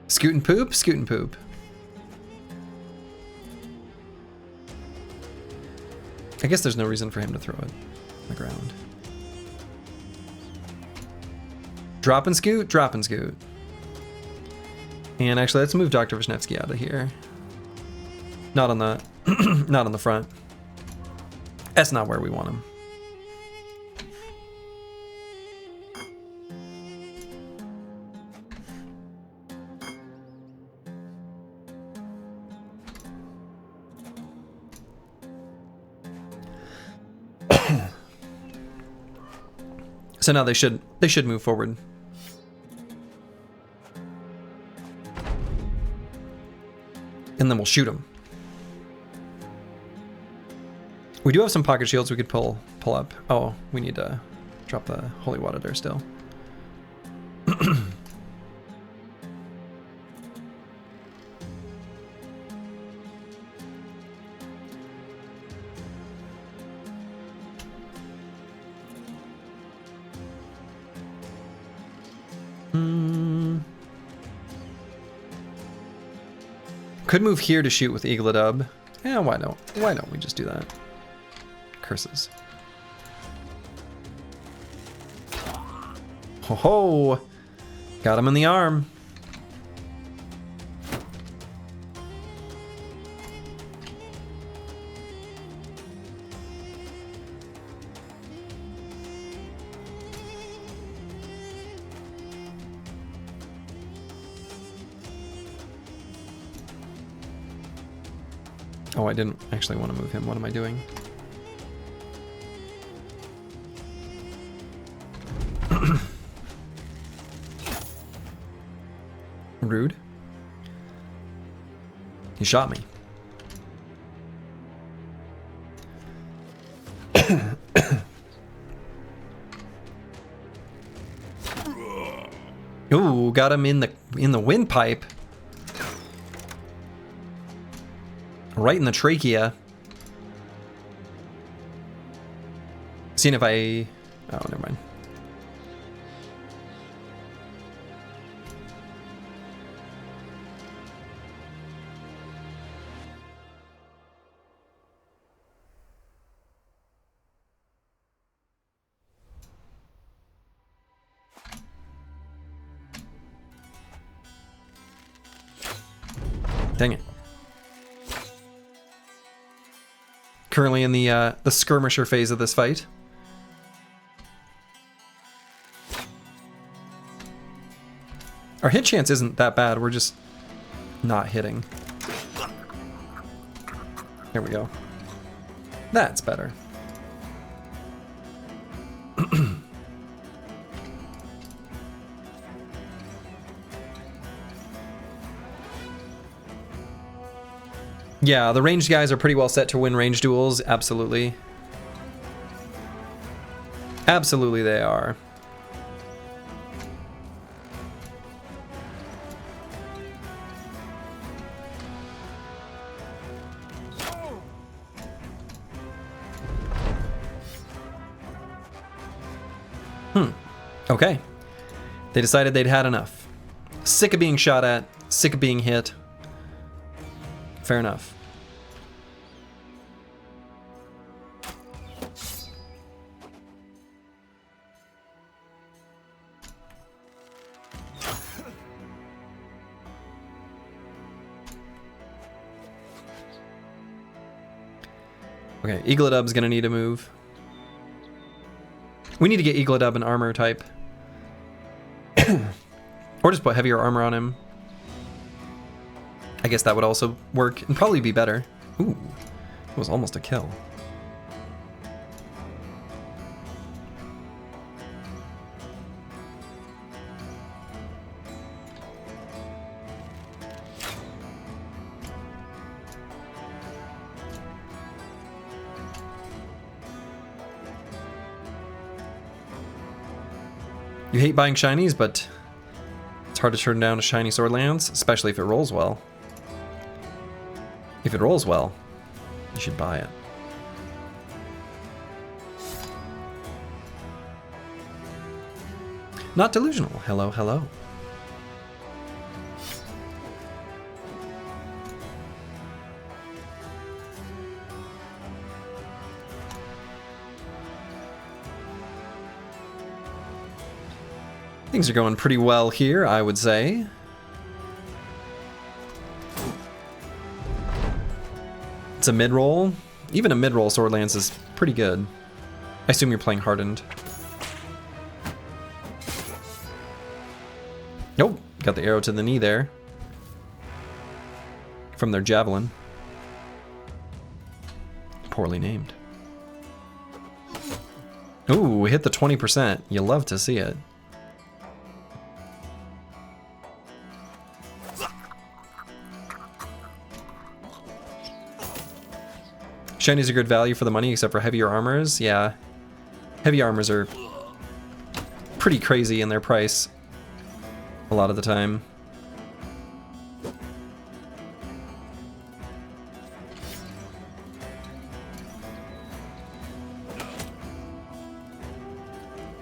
Scoot and poop, scoot and poop. I guess there's no reason for him to throw it on the ground. Drop and scoot, drop and scoot. And actually, let's move Dr. Vishnevsky out of here. Not on the, not on the front. That's not where we want him. So now they should move forward. And then we'll shoot them. We do have some pocket shields we could pull up. Oh, we need to drop the holy water there still. Could move here to shoot with Eagledub. Yeah, why don't we just do that? Curses. Ho ho! Got him in the arm. Oh, I didn't actually want to move him. What am I doing? Rude. He shot me. Ooh, got him in the windpipe. Right in the trachea. Seeing if I... Oh, never mind. Dang it. Currently in the skirmisher phase of this fight. Our hit chance isn't that bad, we're just not hitting. There we go. That's better. Yeah, the ranged guys are pretty well set to win range duels, absolutely. Absolutely they are. Okay. They decided they'd had enough. Sick of being shot at, sick of being hit. fair enough. Okay, Eagledub's gonna need a move. We need to get Eagledub an armor type. Or just put heavier armor on him. I guess that would also work and probably be better. Ooh, it was almost a kill. You hate buying shinies, but it's hard to turn down a shiny Swordlands, especially if it rolls well. If it rolls well, you should buy it. Not delusional. Hello, hello. Things are going pretty well here, I would say. It's a mid-roll. Even a mid-roll Swordlands is pretty good. I assume you're playing Hardened. Nope, got the arrow to the knee there. From their javelin. Poorly named. Ooh, hit the 20%. You love to see it. Shinies are good value for the money, except for heavier armors. Yeah, heavy armors are pretty crazy in their price a lot of the time.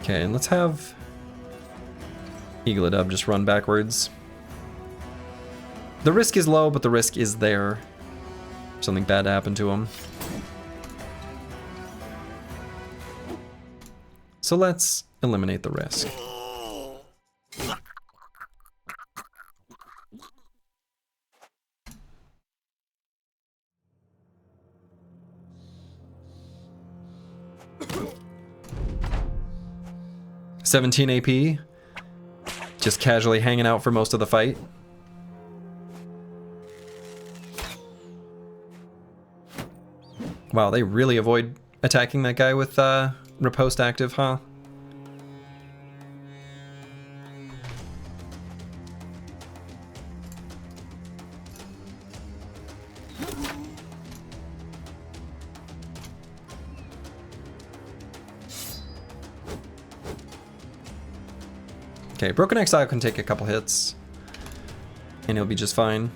Okay, and let's have Eagledub just run backwards. The risk is low, but the risk is there. Something bad happened to him. So let's eliminate the risk. $17 AP, just casually hanging out for most of the fight. Wow, they really avoid attacking that guy with riposte active, huh? Okay, Broken Exile can take a couple hits, and he'll be just fine.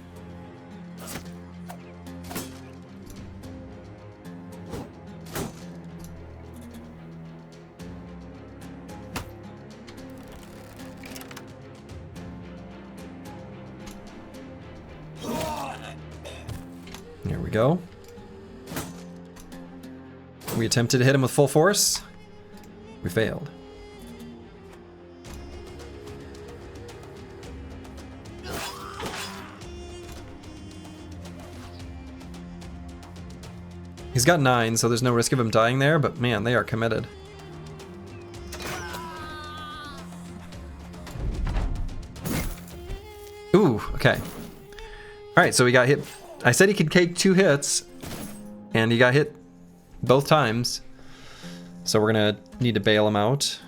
There we go. We attempted to hit him with full force. We failed. He's got 9, so there's no risk of him dying there, but man, they are committed. Ooh, okay. Alright, so we got hit. I said he could take 2 hits, and he got hit both times. So we're gonna need to bail him out.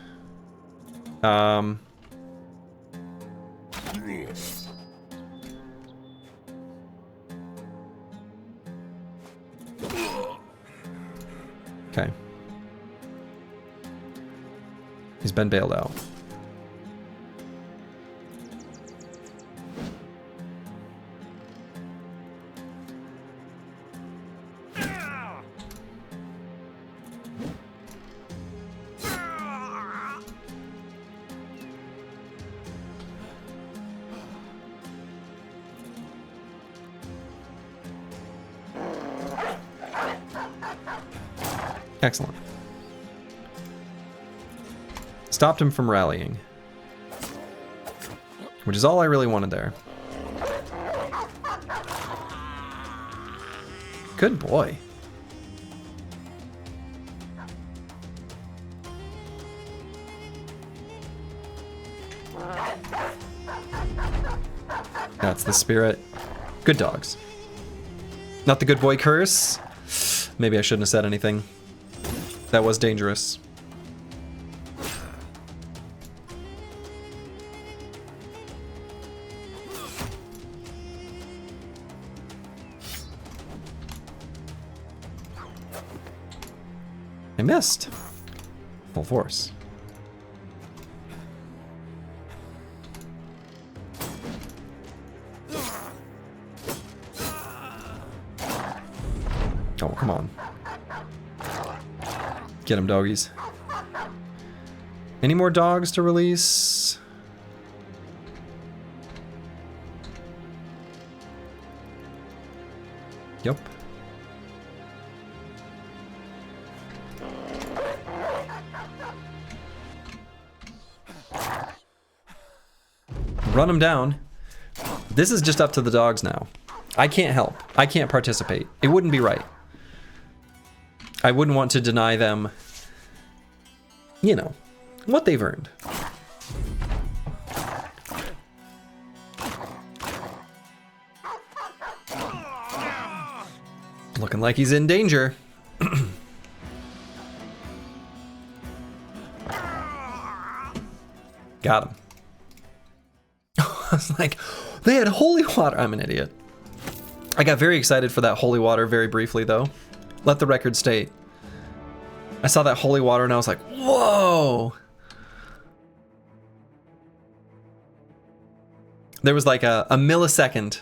Okay. He's been bailed out. Excellent. Stopped him from rallying. Which is all I really wanted there. Good boy. That's the spirit. Good dogs. Not the good boy curse. Maybe I shouldn't have said anything. That was dangerous. I missed. Full force. Oh, come on. Get him, doggies. Any more dogs to release? Yep. Run them down. This is just up to the dogs now. I can't help. I can't participate. It wouldn't be right. I wouldn't want to deny them, you know, what they've earned. Looking like he's in danger. Got him. I was like, they had holy water. I'm an idiot. I got very excited for that holy water very briefly, though. Let the record state. I saw that holy water and I was like, whoa! There was like a millisecond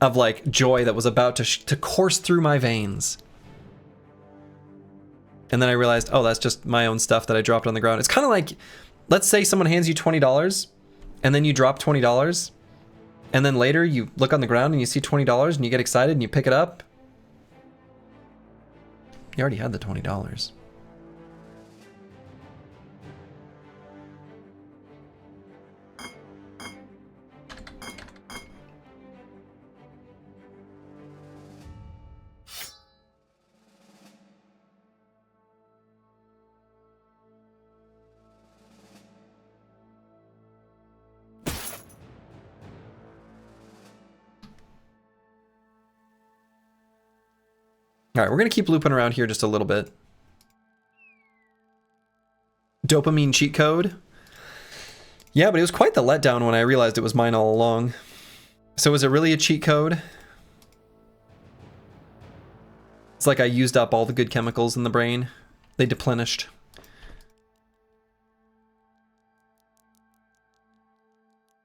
of like joy that was about to course through my veins. And then I realized, oh, that's just my own stuff that I dropped on the ground. It's kind of like, let's say someone hands you $20 and then you drop $20 and then later you look on the ground and you see $20 and you get excited and you pick it up. You already had the $20. All right, we're going to keep looping around here just a little bit. Dopamine cheat code. Yeah, but it was quite the letdown when I realized it was mine all along. So was it really a cheat code? It's like I used up all the good chemicals in the brain. They deplenished.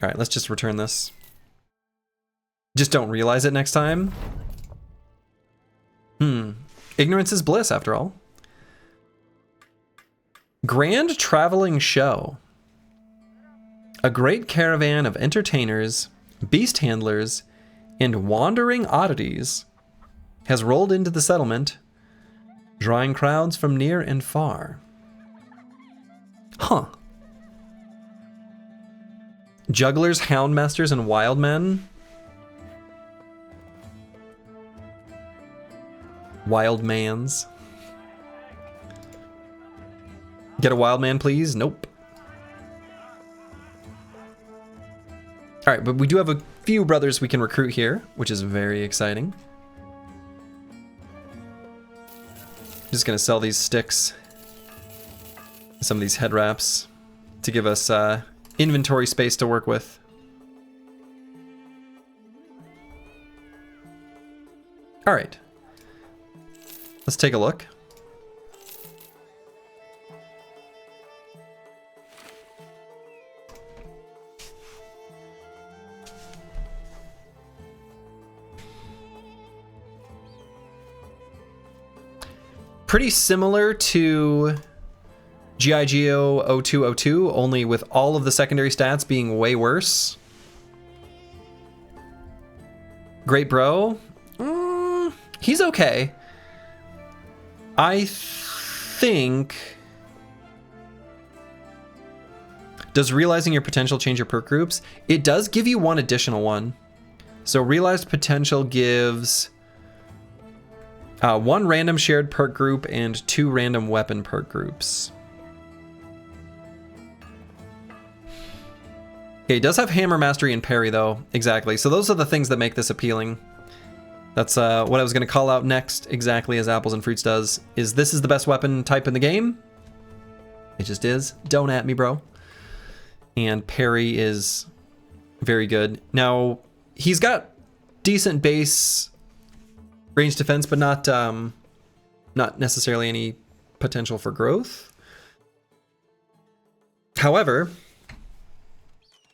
All right, let's just return this. Just don't realize it next time. Ignorance is bliss, after all. Grand traveling show. A great caravan of entertainers, beast handlers, and wandering oddities has rolled into the settlement, drawing crowds from near and far. Huh. Jugglers, houndmasters, and wild men. Wild mans. Get a wild man, please? Nope. All right, but we do have a few brothers we can recruit here, which is very exciting. Just gonna sell these sticks, some of these head wraps, to give us inventory space to work with. All right. Let's take a look. Pretty similar to GIGO 0202, only with all of the secondary stats being way worse. Great bro? He's okay. I think... Does realizing your potential change your perk groups? It does give you one additional one. So realized potential gives 1 random shared perk group and 2 random weapon perk groups. Okay, it does have hammer mastery and parry though. Exactly. So those are the things that make this appealing. That's what I was going to call out next, exactly as Apples and Fruits does, is this is the best weapon type in the game. It just is. Don't at me, bro. And parry is very good. Now, he's got decent base range defense, but not necessarily any potential for growth. However,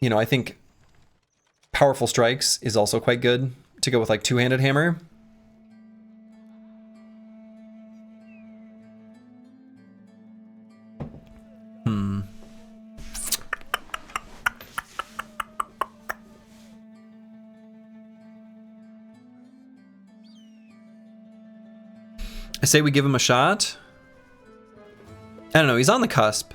you know, I think powerful strikes is also quite good to go with like two-handed hammer. I say we give him a shot. I don't know, he's on the cusp.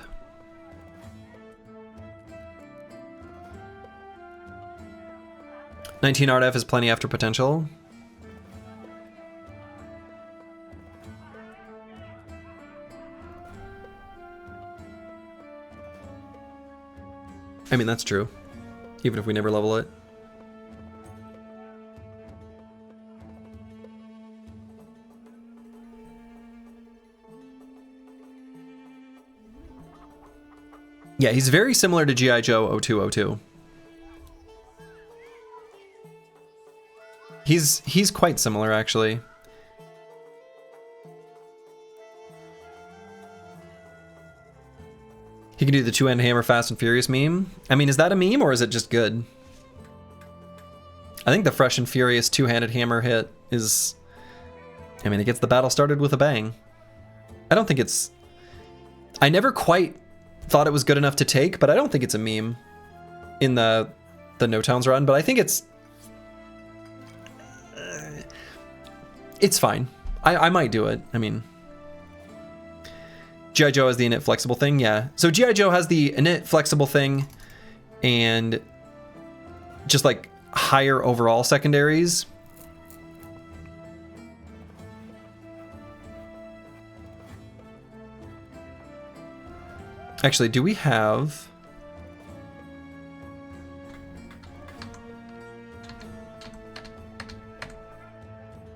$19 RF is plenty after potential. I mean, that's true. Even if we never level it. Yeah, he's very similar to G.I. Joe 0202. He's quite similar, actually. He can do the two-hand hammer Fast and Furious meme. I mean, is that a meme or is it just good? I think the Fresh and Furious two-handed hammer hit is... I mean, it gets the battle started with a bang. I don't think it's... I never quite thought it was good enough to take, but I don't think it's a meme in the No Towns run, but I think it's fine. I might do it. I mean, G.I. Joe has the init flexible thing, yeah. So G.I. Joe has the init flexible thing and just like higher overall secondaries. Actually, do we have...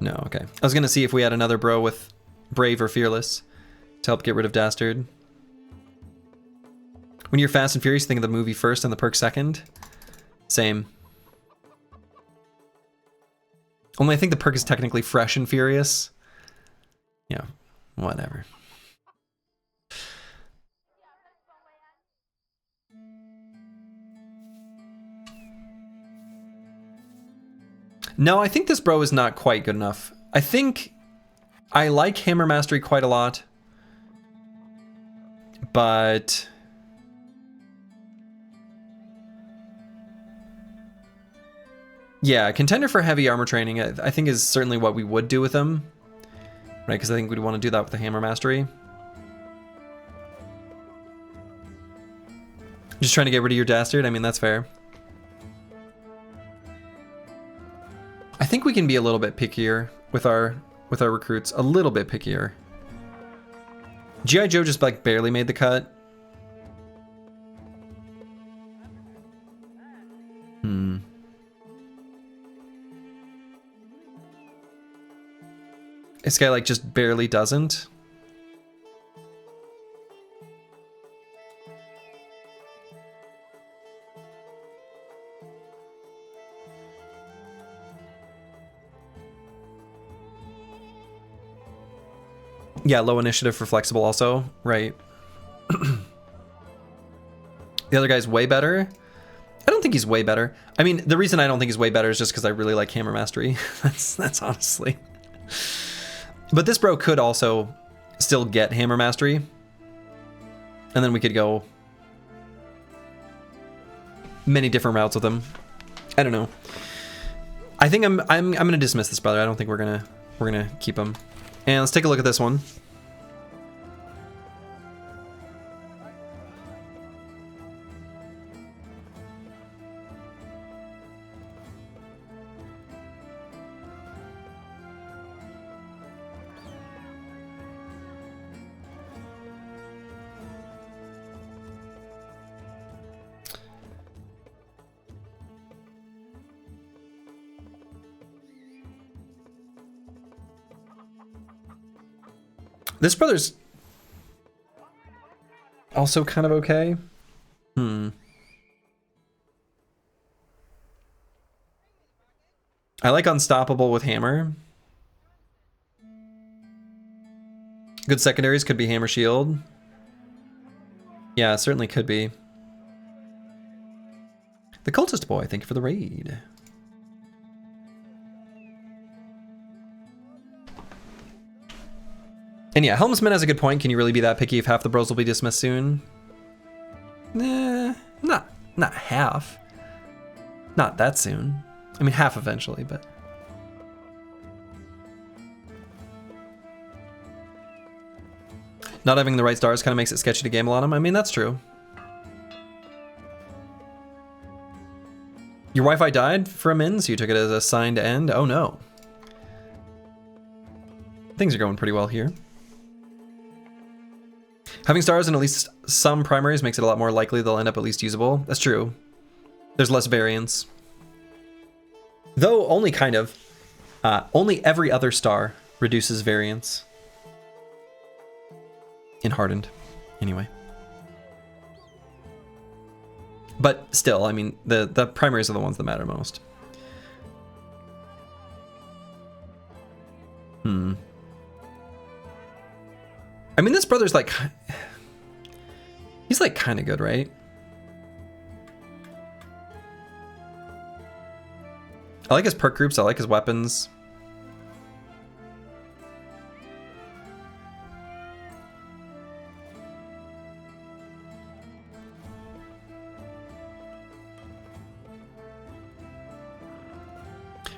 No, okay. I was going to see if we had another bro with Brave or Fearless to help get rid of Dastard. When you're Fast and Furious, you think of the movie first and the perk second? Same. Only I think the perk is technically Fresh and Furious. Yeah, whatever. No, I think this bro is not quite good enough. I think I like Hammer Mastery quite a lot, but yeah, contender for heavy armor training, I think is certainly what we would do with him, right? Because I think we'd want to do that with the Hammer Mastery. Just trying to get rid of your Dastard? I mean, that's fair. I think we can be a little bit pickier with our recruits. A little bit pickier. G.I. Joe just like barely made the cut. This guy like just barely doesn't. Yeah, low initiative for flexible also, right. The other guy's way better. I don't think he's way better. I mean, the reason I don't think he's way better is just because I really like Hammer Mastery. that's honestly. But this bro could also still get Hammer Mastery. And then we could go many different routes with him. I don't know. I think I'm gonna dismiss this brother. I don't think we're gonna keep him. And let's take a look at this one. This brother's also kind of okay. I like Unstoppable with Hammer. Good secondaries could be Hammer Shield. Yeah, certainly could be. The Cultist Boy, thank you for the raid. And yeah, Helmsman has a good point. Can you really be that picky if half the bros will be dismissed soon? Nah, not half. Not that soon. I mean, half eventually, but... Not having the right stars kind of makes it sketchy to gamble on them. I mean, that's true. Your Wi-Fi died for a min, so you took it as a sign to end? Oh no. Things are going pretty well here. Having stars in at least some primaries makes it a lot more likely they'll end up at least usable. That's true. There's less variance. Though only kind of. Only every other star reduces variance. In Hardened, anyway. But still, I mean, the primaries are the ones that matter most. I mean, this brother's like... He's like kind of good, right? I like his perk groups, I like his weapons.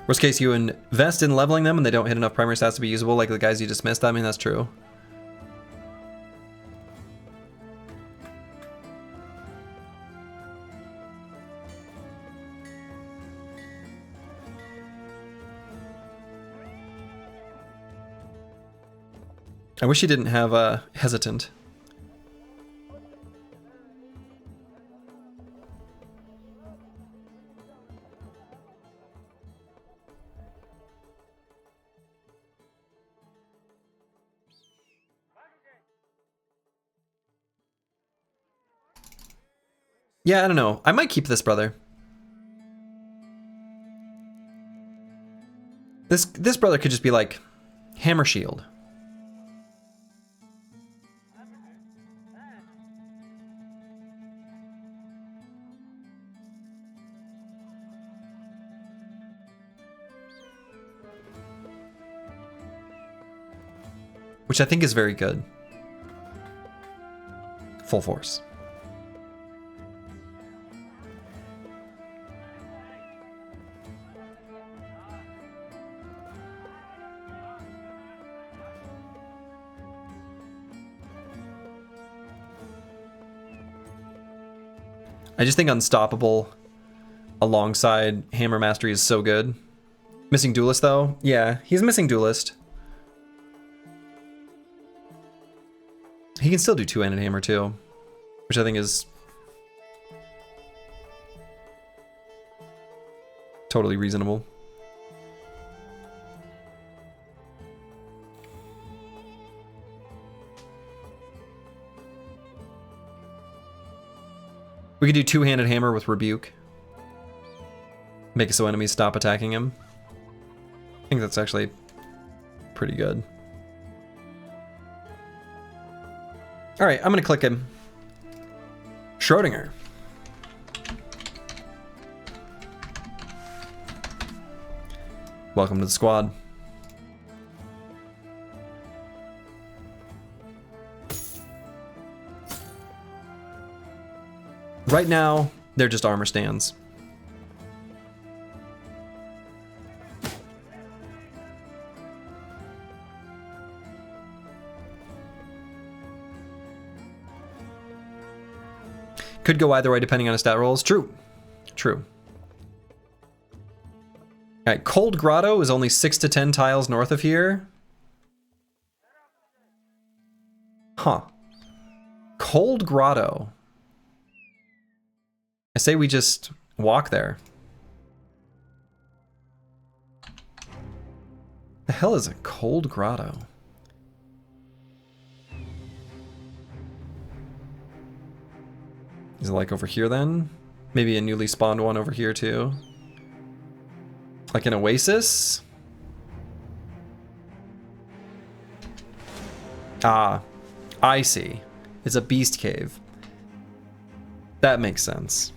Worst case, you invest in leveling them and they don't hit enough primary stats to be usable, like the guys you dismissed. I mean, that's true. I wish he didn't have Hesitant. Yeah, I don't know. I might keep this brother. This brother could just be like Hammer Shield. Which I think is very good. Full force. I just think Unstoppable alongside Hammer Mastery is so good. Missing Duelist though? Yeah, he's missing Duelist. He can still do two-handed hammer too, which I think is totally reasonable. We could do two-handed hammer with Rebuke. Make it so enemies stop attacking him. I think that's actually pretty good. All right, I'm gonna click him. Schrodinger. Welcome to the squad. Right now, they're just armor stands. Could go either way depending on his stat rolls. True. True. Alright, Cold Grotto is only 6 to 10 tiles north of here. Huh. Cold Grotto. I say we just walk there. The hell is a Cold Grotto? Is it like over here then? Maybe a newly spawned one over here too. Like an oasis? Ah, I see. It's a beast cave. That makes sense.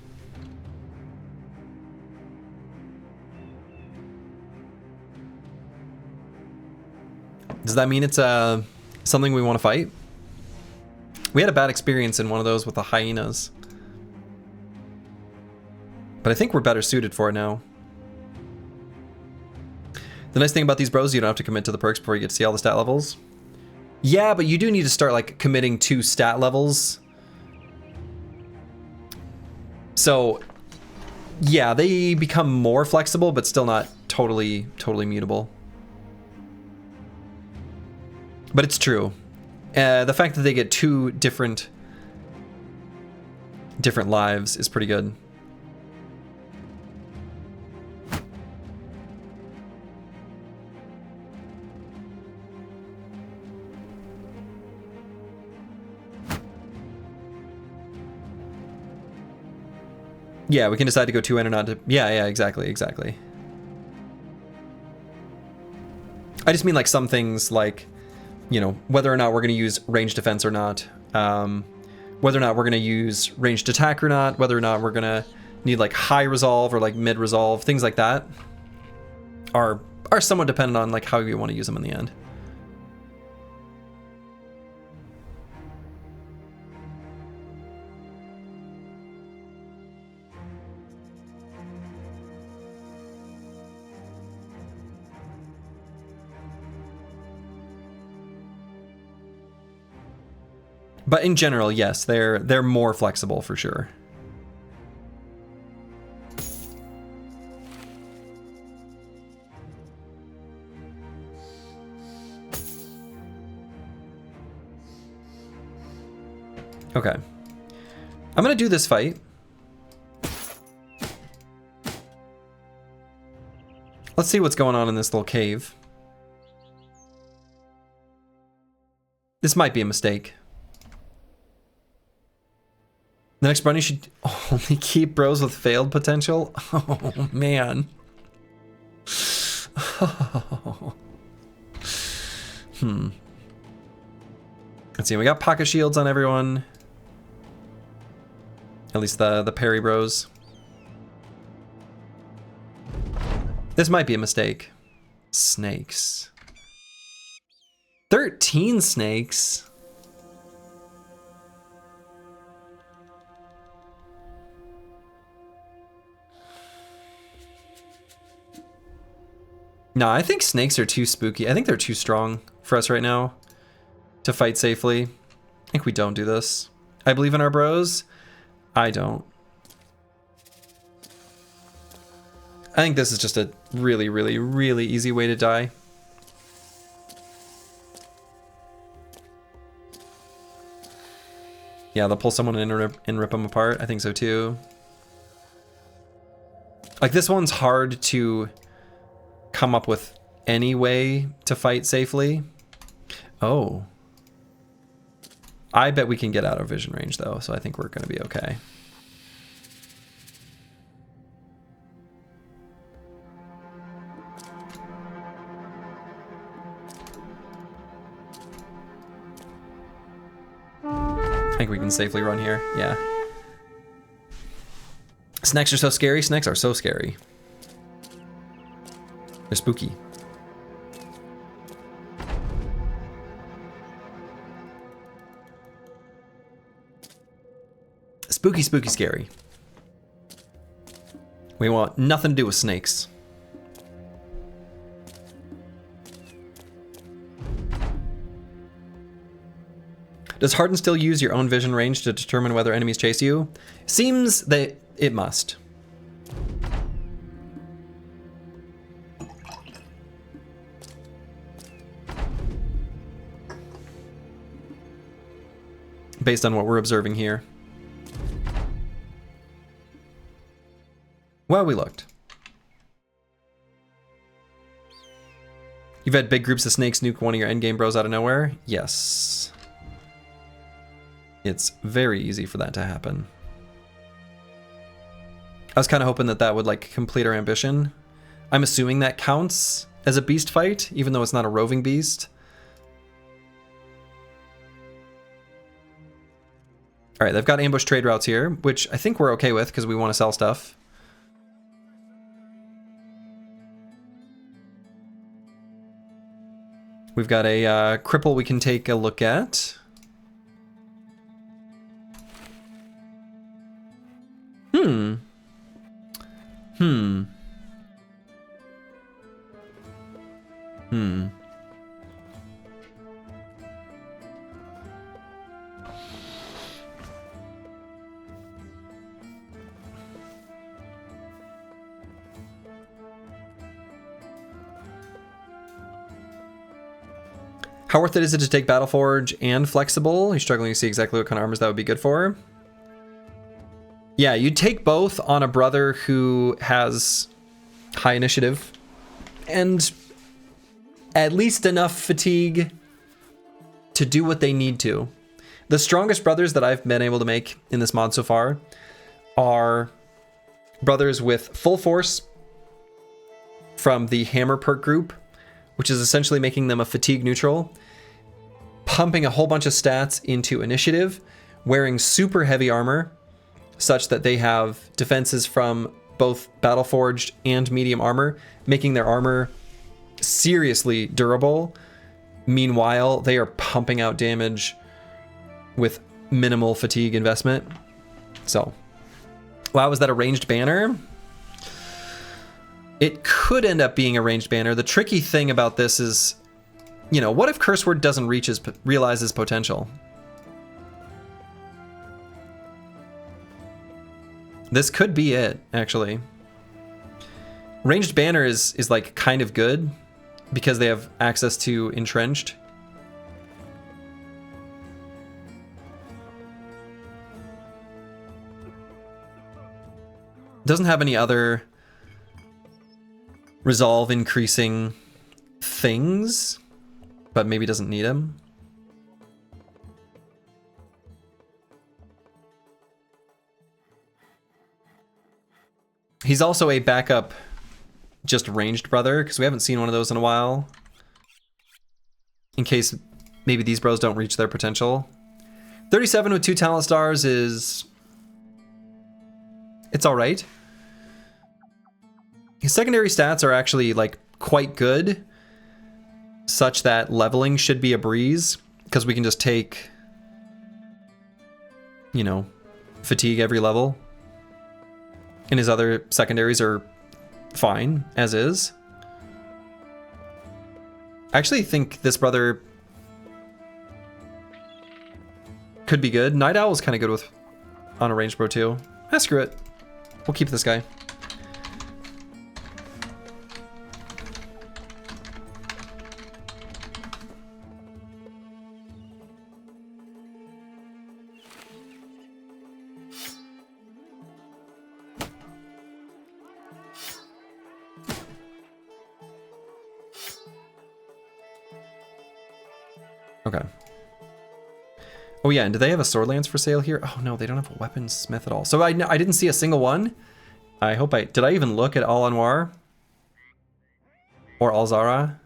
Does that mean it's something we want to fight? We had a bad experience in one of those with the hyenas. But I think we're better suited for it now. The nice thing about these bros, you don't have to commit to the perks before you get to see all the stat levels. Yeah, but you do need to start like committing to stat levels. So yeah, they become more flexible, but still not totally mutable. But it's true. The fact that they get two different lives is pretty good. Yeah, we can decide to go 2 in or not to... Yeah, exactly. I just mean like some things like, you know, whether or not we're going to use ranged defense or not, whether or not we're going to use ranged attack or not, whether or not we're going to need like high resolve or like mid resolve, things like that are somewhat dependent on like how you want to use them in the end. But in general, yes, they're more flexible for sure. Okay. I'm gonna do this fight. Let's see what's going on in this little cave. This might be a mistake. The next bunny should only keep bros with failed potential? Oh, man. Oh. Let's see, we got pocket shields on everyone. At least the parry bros. This might be a mistake. Snakes. 13 snakes? No, I think snakes are too spooky. I think they're too strong for us right now to fight safely. I think we don't do this. I believe in our bros. I don't. I think this is just a really easy way to die. Yeah, they'll pull someone in and rip them apart. I think so too. Like this one's hard to come up with any way to fight safely. Oh. I bet we can get out of vision range though, so I think we're gonna be okay. I think we can safely run here, yeah. Snakes are so scary. Snakes are so scary. They're spooky. Spooky, spooky, scary. We want nothing to do with snakes. Does Hardened still use your own vision range to determine whether enemies chase you? Seems that it must. Based on what we're observing here. Well, we looked. You've had big groups of snakes nuke one of your endgame bros out of nowhere? Yes. It's very easy for that to happen. I was kind of hoping that that would like complete our ambition. I'm assuming that counts as a beast fight, even though it's not a roving beast. All right, they've got ambush trade routes here, which I think we're okay with because we want to sell stuff. We've got a cripple we can take a look at. Hmm. How worth it is it to take Battleforge and Flexible? You're struggling to see exactly what kind of armors that would be good for. Yeah, you'd take both on a brother who has high initiative and at least enough fatigue to do what they need to. The strongest brothers that I've been able to make in this mod so far are brothers with full force from the hammer perk group, which is essentially making them a fatigue neutral, pumping a whole bunch of stats into initiative, wearing super heavy armor, such that they have defenses from both Battleforged and medium armor, making their armor seriously durable. Meanwhile, they are pumping out damage with minimal fatigue investment. So, wow, was that a ranged banner? It could end up being a ranged banner. The tricky thing about this is, you know, what if Curse Word doesn't realize his potential? This could be it, actually. Ranged banner is like kind of good because they have access to entrenched. Doesn't have any other resolve increasing things, but maybe doesn't need them. He's also a backup just ranged brother, because we haven't seen one of those in a while. In case maybe these bros don't reach their potential. 37 with 2 talent stars is... it's alright. His secondary stats are actually like quite good, such that leveling should be a breeze, because we can just take, you know, fatigue every level. And his other secondaries are fine, as is. I actually think this brother could be good. Night Owl is kind of good with on a ranged bro too. Ah, screw it. We'll keep this guy. Okay. Oh yeah, and do they have a sword lance for sale here? Oh no, they don't have a weaponsmith at all. So I didn't see a single one. I hope I... did I even look at Al Anwar? Or Al Zara?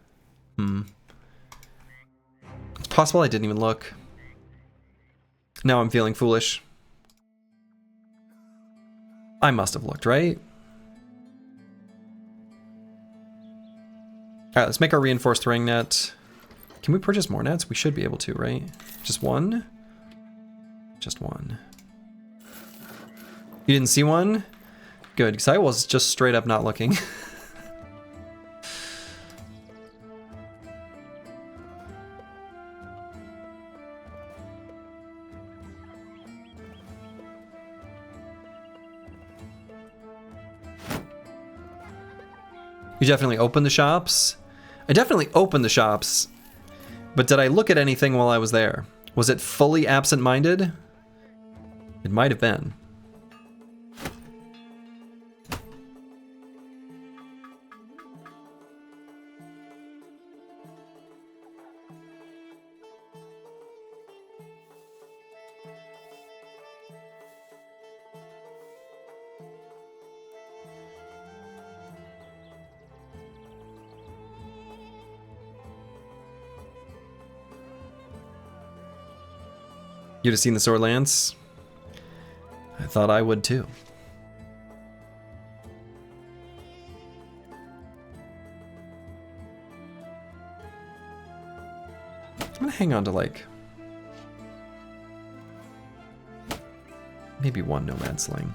It's possible I didn't even look. Now I'm feeling foolish. I must have looked, right? Alright, let's make our reinforced ring net. Can we purchase more nets? We should be able to, right? Just one? Just one. You didn't see one? Good, because I was just straight up not looking. You definitely opened the shops? I definitely opened the shops. But did I look at anything while I was there? Was it fully absent-minded? It might have been. You'd have seen the sword lance. I thought I would too. I'm gonna hang on to like maybe one nomad sling.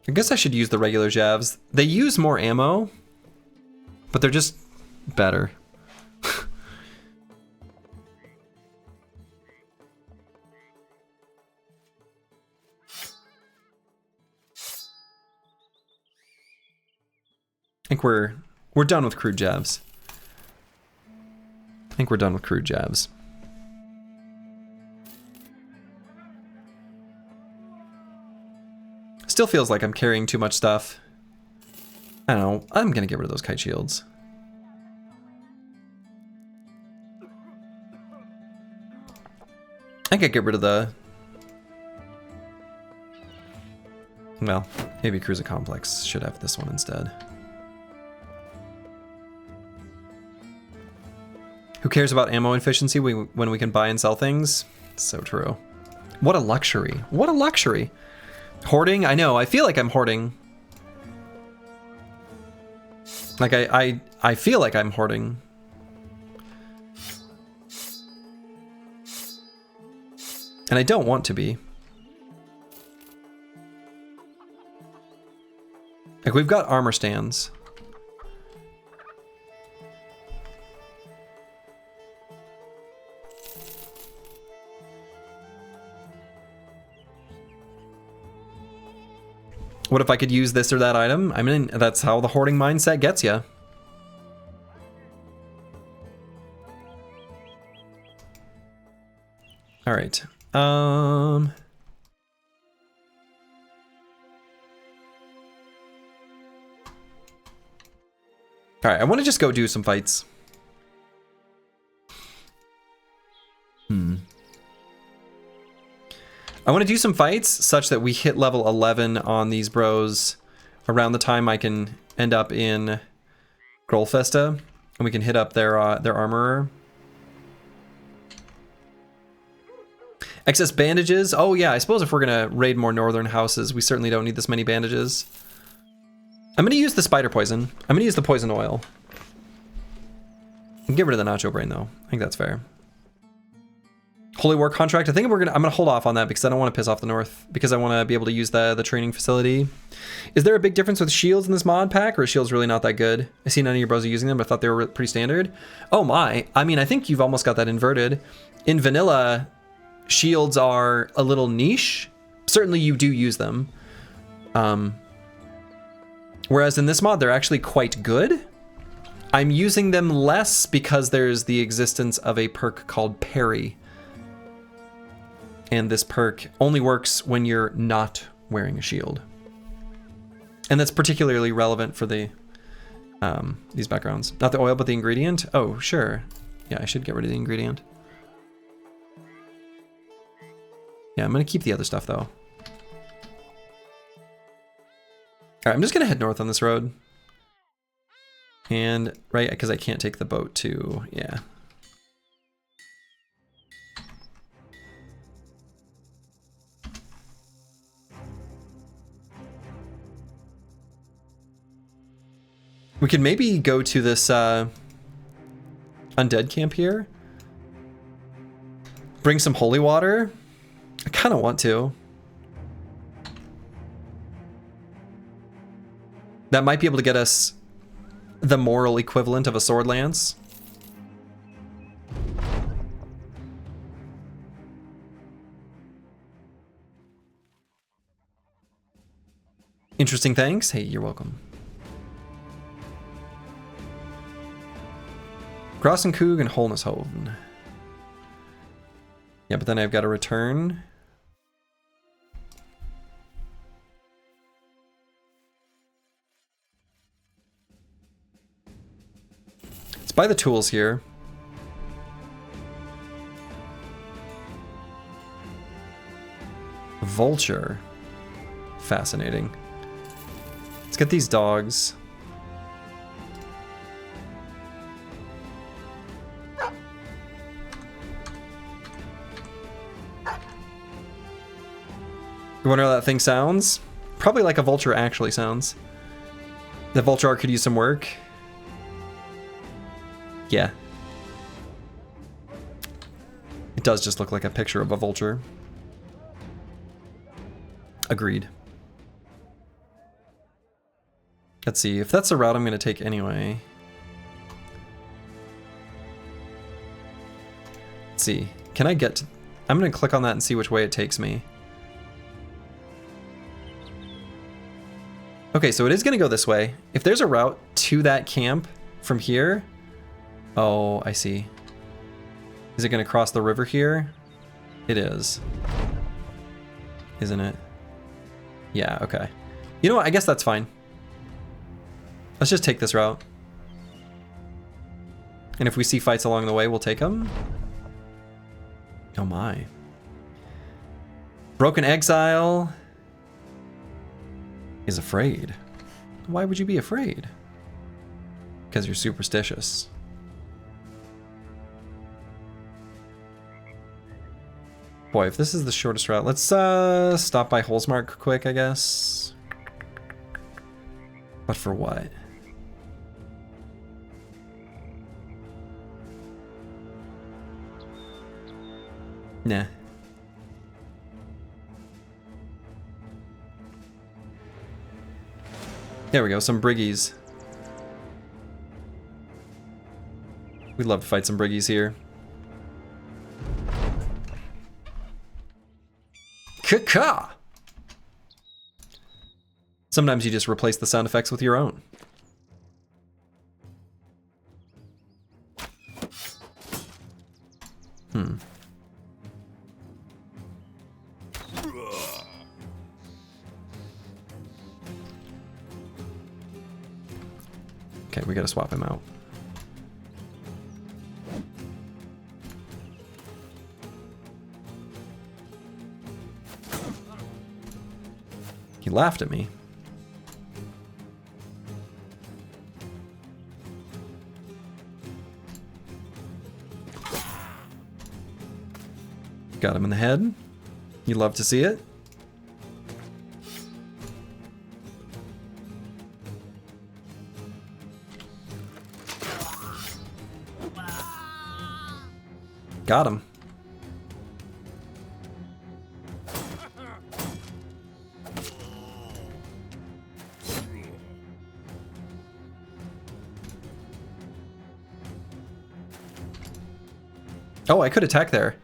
I guess I should use the regular Javs. They use more ammo, but they're just better. I think we're done with crude Javs. I think we're done with crude Javs. Still feels like I'm carrying too much stuff. I don't know. I'm gonna get rid of those kite shields. I could get rid of the... Well, maybe Cruiser Complex should have this one instead. Who cares about ammo efficiency when we can buy and sell things? So true. What a luxury. What a luxury. Hoarding? I know, I feel like I'm hoarding. Like I feel like I'm hoarding. And I don't want to be. Like we've got armor stands. What if I could use this or that item? I mean, that's how the hoarding mindset gets you. All right. All right, I want to just go do some fights. I want to do some fights such that we hit level 11 on these bros around the time I can end up in Grolfesta, and we can hit up their armorer. Excess bandages. Oh yeah, I suppose if we're gonna raid more northern houses, we certainly don't need this many bandages. I'm gonna use the spider poison. I'm gonna use the poison oil. Get rid of the nacho brain though. I think that's fair. Holy War contract. I think I'm gonna hold off on that because I don't want to piss off the north, because I want to be able to use the training facility. Is there a big difference with shields in this mod pack, or are shields really not that good? I see none of your bros are using them, but I thought they were pretty standard. Oh my, I mean, I think you've almost got that inverted. In vanilla, shields are a little niche. Certainly you do use them. Whereas in this mod, they're actually quite good. I'm using them less because there's the existence of a perk called Parry. And this perk only works when you're not wearing a shield. And that's particularly relevant for the these backgrounds. Not the oil, but the ingredient? Oh, sure. Yeah, I should get rid of the ingredient. Yeah, I'm gonna keep the other stuff though. All right, I'm just gonna head north on this road. And, right, because I can't take the boat to, yeah. We could maybe go to this undead camp here. Bring some holy water. I kind of want to. That might be able to get us the moral equivalent of a sword lance. Interesting, thanks. Hey, you're welcome. Grossenkug and Holneshoven. Yeah, but then I've got to return. buy the tools here. Vulture. Fascinating. Let's get these dogs. You wonder how that thing sounds? Probably like a vulture actually sounds. The vulture art could use some work. Yeah. It does just look like a picture of a vulture. Agreed. Let's see, if that's the route I'm going to take anyway. Let's see, can I get to... I'm going to click on that and see which way it takes me. Okay, so it is going to go this way. If there's a route to that camp from here... Oh, I see. Is it going to cross the river here? It is. Isn't it? Yeah, okay. You know what? I guess that's fine. Let's just take this route. And if we see fights along the way, we'll take them. Oh my. Broken Exile is afraid. Why would you be afraid? Because you're superstitious. Boy, if this is the shortest route, let's stop by Holzmark quick, I guess. But for what? Nah. There we go, some briggies. We'd love to fight some briggies here. Ka-ka! Sometimes you just replace the sound effects with your own. Okay, we gotta swap him out. He laughed at me. Got him in the head. You love to see it. Got him. Oh, I could attack there.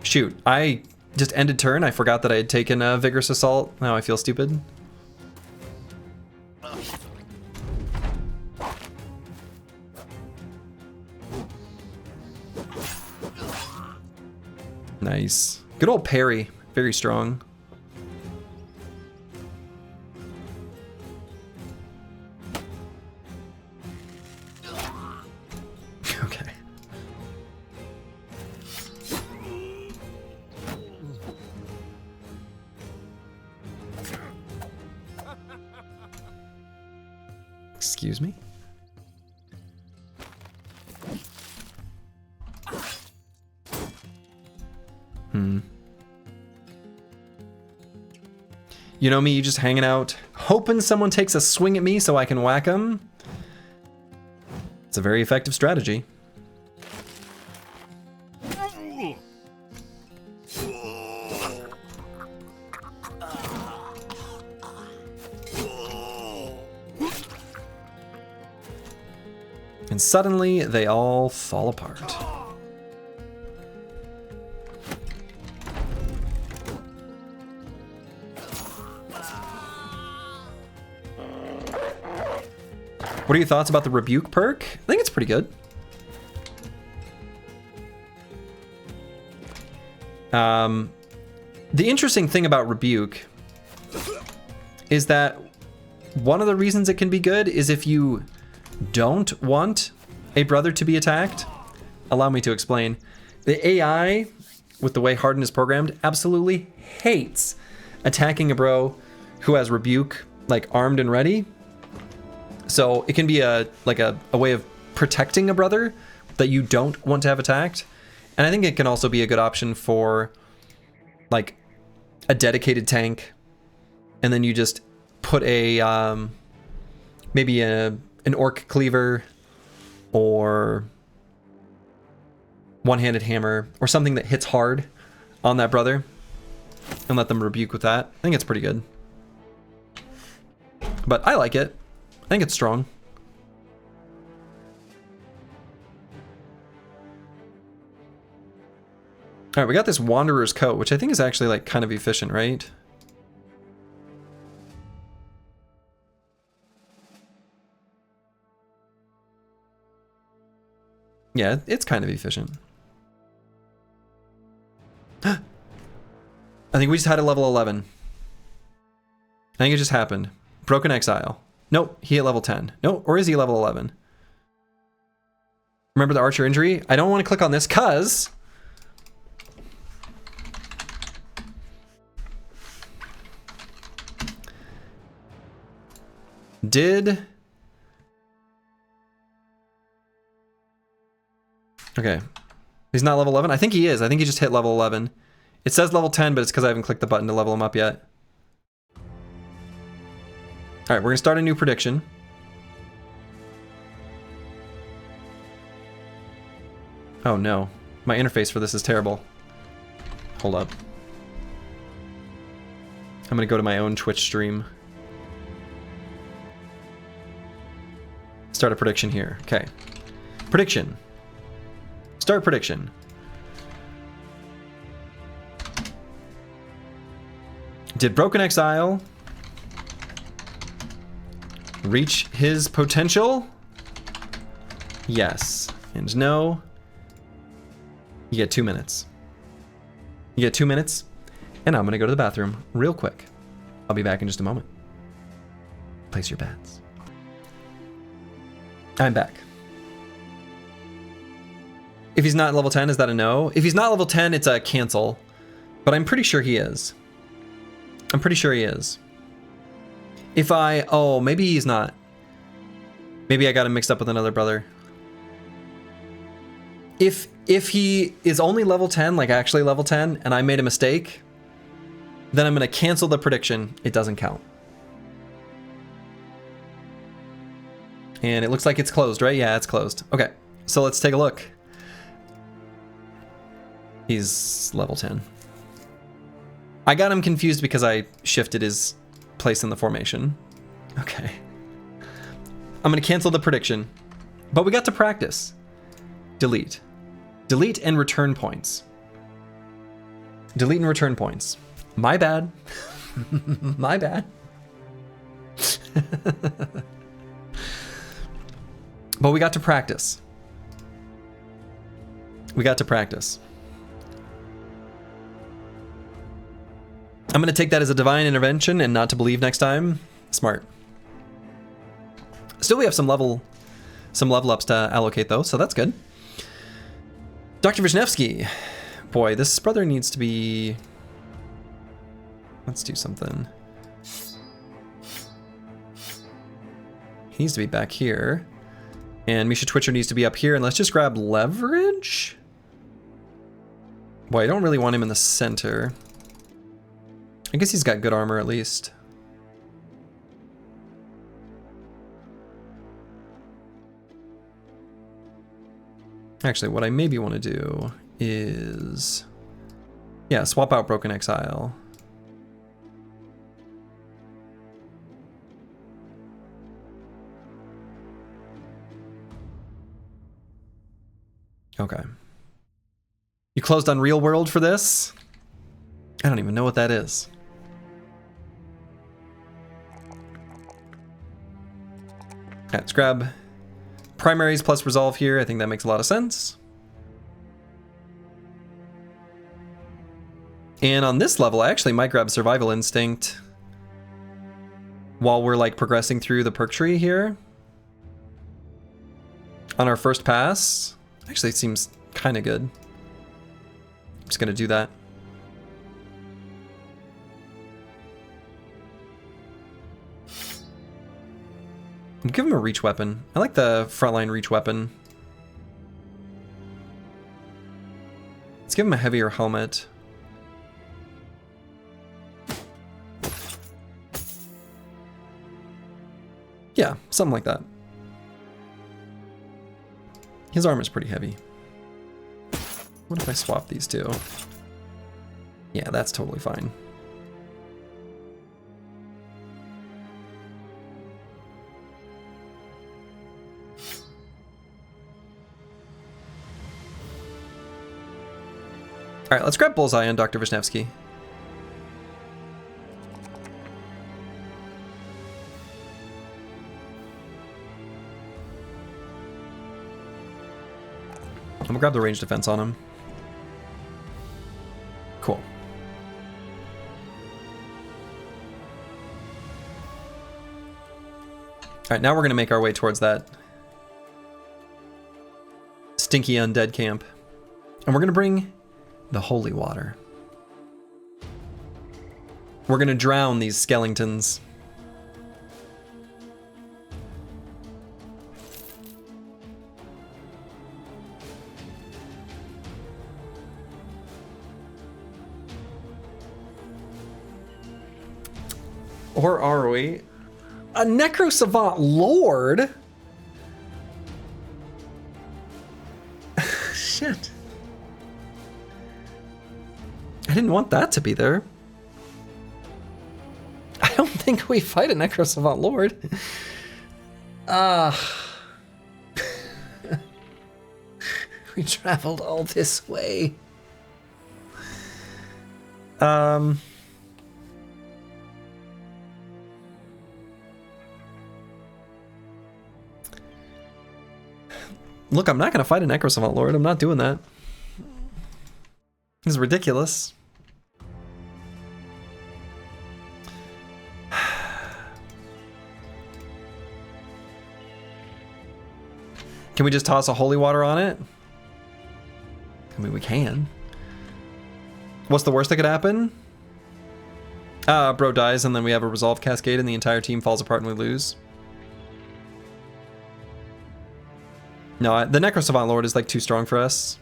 Shoot, I just ended turn. I forgot that I had taken a Vigorous Assault. Now I feel stupid. Nice. Good old parry. Very strong. Okay. Excuse me? You know me, you just hanging out, hoping someone takes a swing at me so I can whack them. It's a very effective strategy. And suddenly, they all fall apart. What are your thoughts about the Rebuke perk? I think it's pretty good. The interesting thing about Rebuke is that one of the reasons it can be good is if you don't want a brother to be attacked? Allow me to explain. The AI, with the way Hardened is programmed, absolutely hates attacking a bro who has Rebuke, like, armed and ready. So it can be a way of protecting a brother that you don't want to have attacked. And I think it can also be a good option for, like, a dedicated tank. And then you just put a, maybe an Orc Cleaver or one-handed hammer or something that hits hard on that brother and let them rebuke with that. I think it's pretty good. But I like it. I think it's strong. All right, we got this Wanderer's Coat, which I think is actually like kind of efficient, right? Yeah, it's kind of efficient. I think we just had a level 11. I think it just happened. Broken Exile. Nope, he hit level 10. Nope, or is he level 11? Remember the Archer injury? I don't want to click on this because okay, he's not level 11. I think he is. I think he just hit level 11. It says level 10, but it's because I haven't clicked the button to level him up yet. All right, we're gonna start a new prediction. Oh no, my interface for this is terrible. Hold up. I'm gonna go to my own Twitch stream. Start a prediction here. Okay. Prediction. Start prediction. Did Broken Exile reach his potential? Yes. And no. You get 2 minutes. You get 2 minutes, and I'm gonna go to the bathroom real quick. I'll be back in just a moment. Place your bets. I'm back. If he's not level 10, is that a no? If he's not level 10, it's a cancel. But I'm pretty sure he is. I'm pretty sure he is. If oh, maybe he's not. Maybe I got him mixed up with another brother. If he is only level 10, like actually level 10, and I made a mistake, then I'm gonna cancel the prediction. It doesn't count. And it looks like it's closed, right? Yeah, it's closed. Okay, so let's take a look. He's level 10. I got him confused because I shifted his place in the formation. Okay. I'm gonna cancel the prediction, but we got to practice. Delete. Delete and return points. Delete and return points. My bad. My bad. But we got to practice. We got to practice. I'm going to take that as a divine intervention and not to believe next time. Smart. Still, we have some level ups to allocate though, so that's good. Dr. Wisniewski. Boy, this brother needs to be... Let's do something. He needs to be back here. And Misha Twitcher needs to be up here. And let's just grab leverage. Boy, I don't really want him in the center. I guess he's got good armor at least. Actually, what I maybe want to do is... yeah, swap out Broken Exile. Okay. You closed on Real World for this? I don't even know what that is. Okay, let's grab primaries plus resolve here. I think that makes a lot of sense. And on this level, I actually might grab Survival Instinct while we're like progressing through the perk tree here. on our first pass. Actually, it seems kind of good. I'm just going to do that. Give him a reach weapon. I like the frontline reach weapon. Let's give him a heavier helmet. Yeah, something like that. His armor's pretty heavy. What if I swap these two? Yeah, that's totally fine. All right, let's grab Bullseye on Dr. Vishnevsky. I'm gonna grab the range defense on him. Cool. All right, now we're gonna make our way towards that stinky undead camp. And we're gonna bring the holy water. We're gonna drown these skeletons. Or are we? A Necro Savant Lord? Shit. I didn't want that to be there. I don't think we fight a Necro Savant Lord. We traveled all this way. Look, I'm not going to fight a Necro Savant Lord. I'm not doing that. This is ridiculous. Can we just toss a holy water on it? I mean, we can. What's the worst that could happen? Bro dies and then we have a resolve cascade and the entire team falls apart and we lose. No, the Necro Savant Lord is like too strong for us.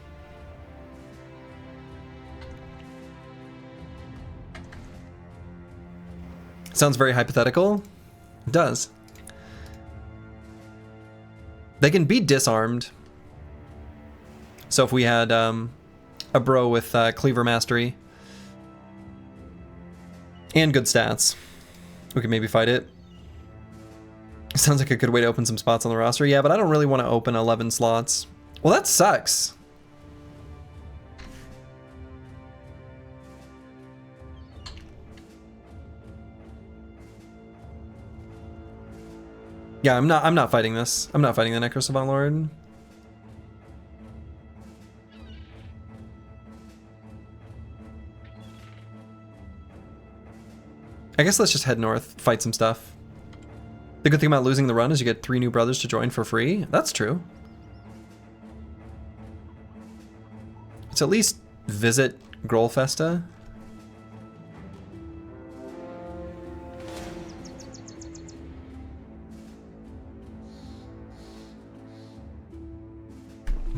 Sounds very hypothetical. It does. They can be disarmed. So if we had a bro with Cleaver Mastery and good stats, we could maybe fight it. Sounds like a good way to open some spots on the roster. Yeah, but I don't really want to open 11 slots. Well, that sucks. Yeah, I'm not fighting this. I'm not fighting the Necro Savant Lord. I guess let's just head north, fight some stuff. The good thing about losing the run is you get 3 new brothers to join for free. That's true. Let's at least visit Grolfesta.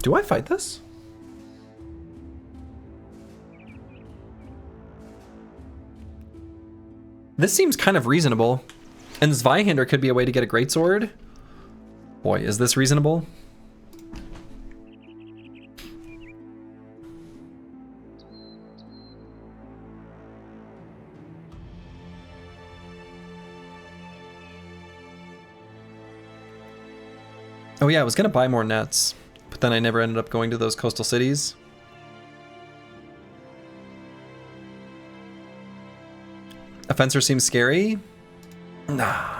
Do I fight this? This seems kind of reasonable. And Zweihander could be a way to get a greatsword. Boy, is this reasonable? Oh yeah, I was gonna buy more nets, but then I never ended up going to those coastal cities. A fencer seems scary. Nah.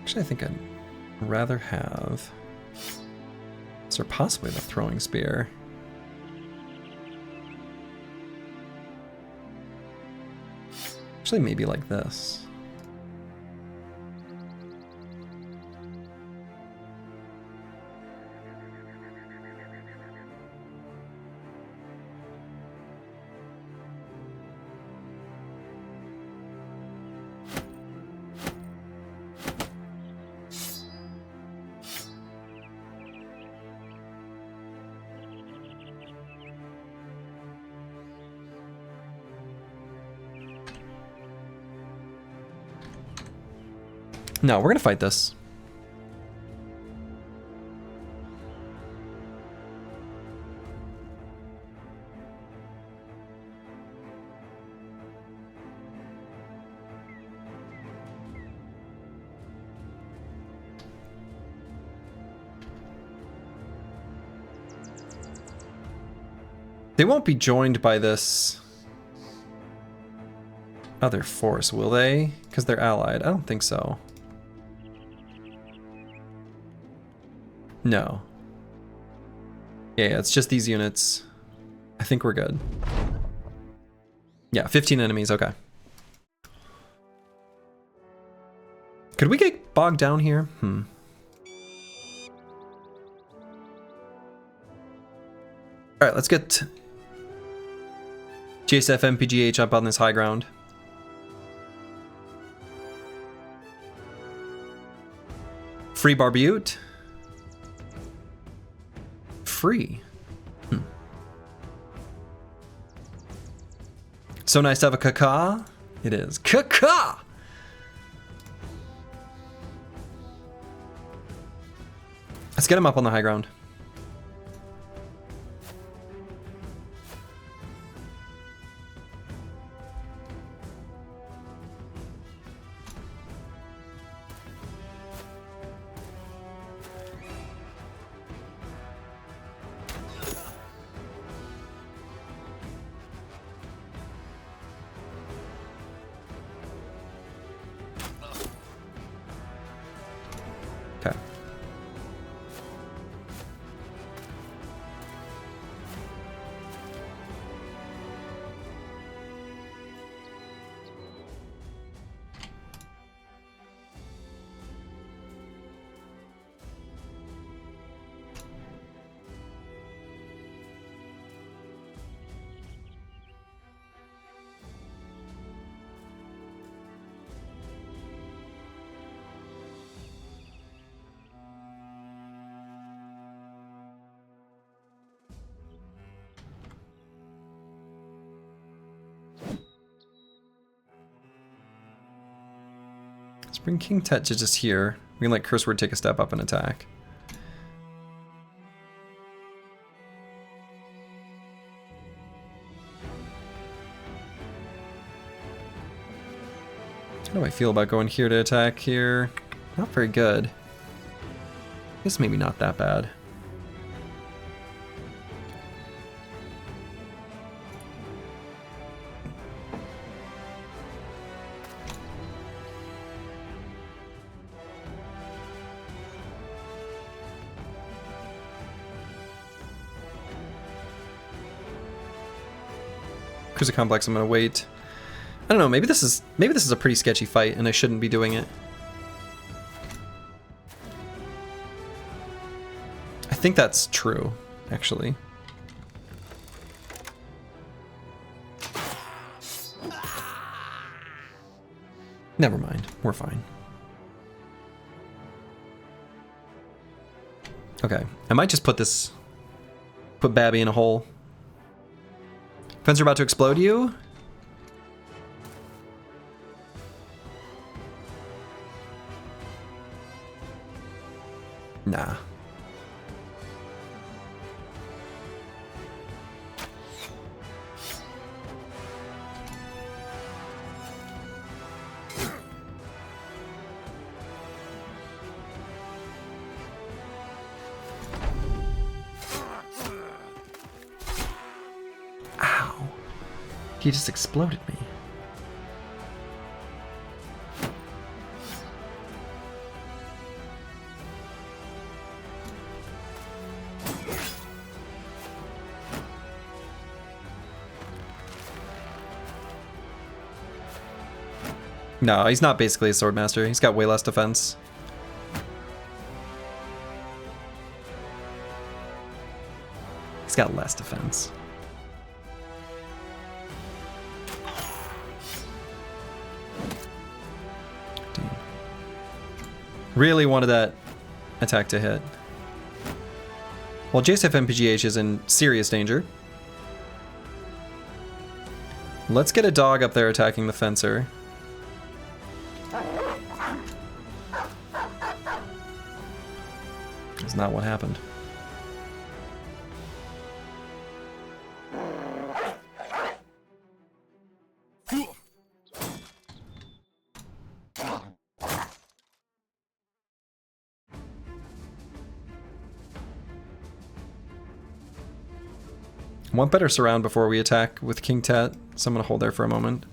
Actually, I think I'd rather have this or possibly the throwing spear. Actually, maybe like this. No, we're gonna fight this. They won't be joined by this other force, will they? Because they're allied. I don't think so. No. Yeah, it's just these units. I think we're good. Yeah, 15 enemies, okay. Could we get bogged down here? Alright, let's get GSF MPGH up on this high ground. Free Barbute. Free. So nice to have a caca. It is. Caca! Let's get him up on the high ground. Okay. Let's bring King Tet to just here. We can let Curse Word take a step up and attack. How do I feel about going here to attack here? Not very good. I guess maybe not that bad. Cruiser Complex, I'm gonna wait. I don't know, maybe this is a pretty sketchy fight and I shouldn't be doing it. I think that's true, actually. Never mind, we're fine. Okay, I might just put Babby in a hole. Fence are about to explode you? Nah. Ow. He just exploded me. No, he's not basically a swordmaster. He's got way less defense. He's got less defense. Damn. Really wanted that attack to hit. Well, JSF-MPGH is in serious danger. Let's get a dog up there attacking the fencer. That's not what happened. Want better surround before we attack with King Tet, so I'm gonna hold there for a moment.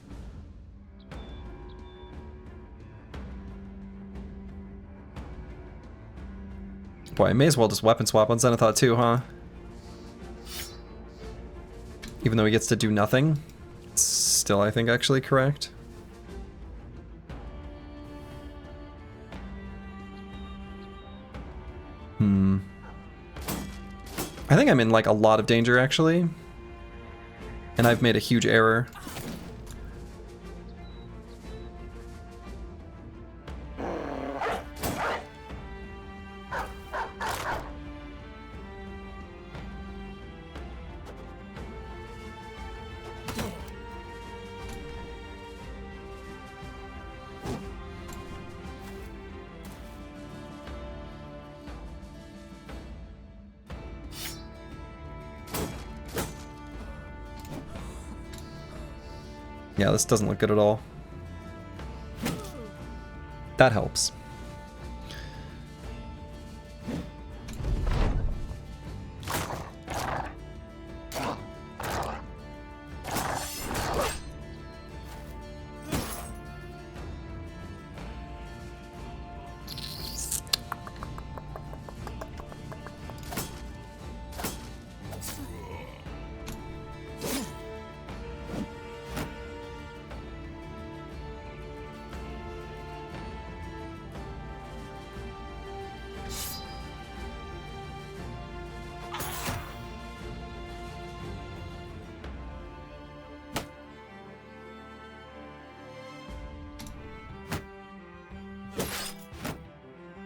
Boy, I may as well just weapon swap on Zenithot too, huh? Even though he gets to do nothing, it's still, I think, actually correct. I think I'm in like a lot of danger actually, and I've made a huge error. Yeah, this doesn't look good at all. That helps.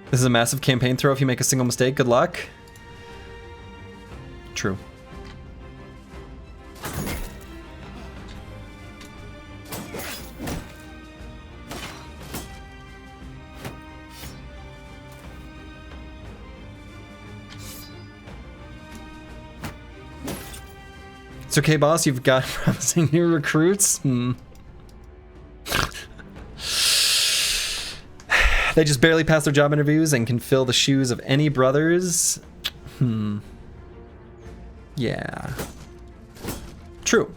This is a massive campaign throw. If you make a single mistake, good luck. True. It's okay, boss. You've got promising new recruits. They just barely pass their job interviews and can fill the shoes of any brothers. Yeah. True.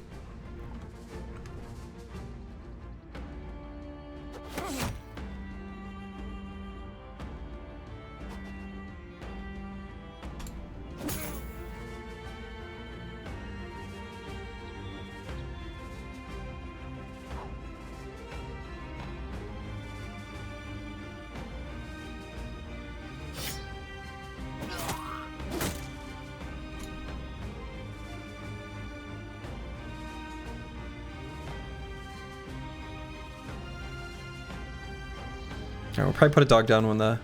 We'll probably put a dog down when that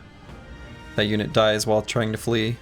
unit dies while trying to flee.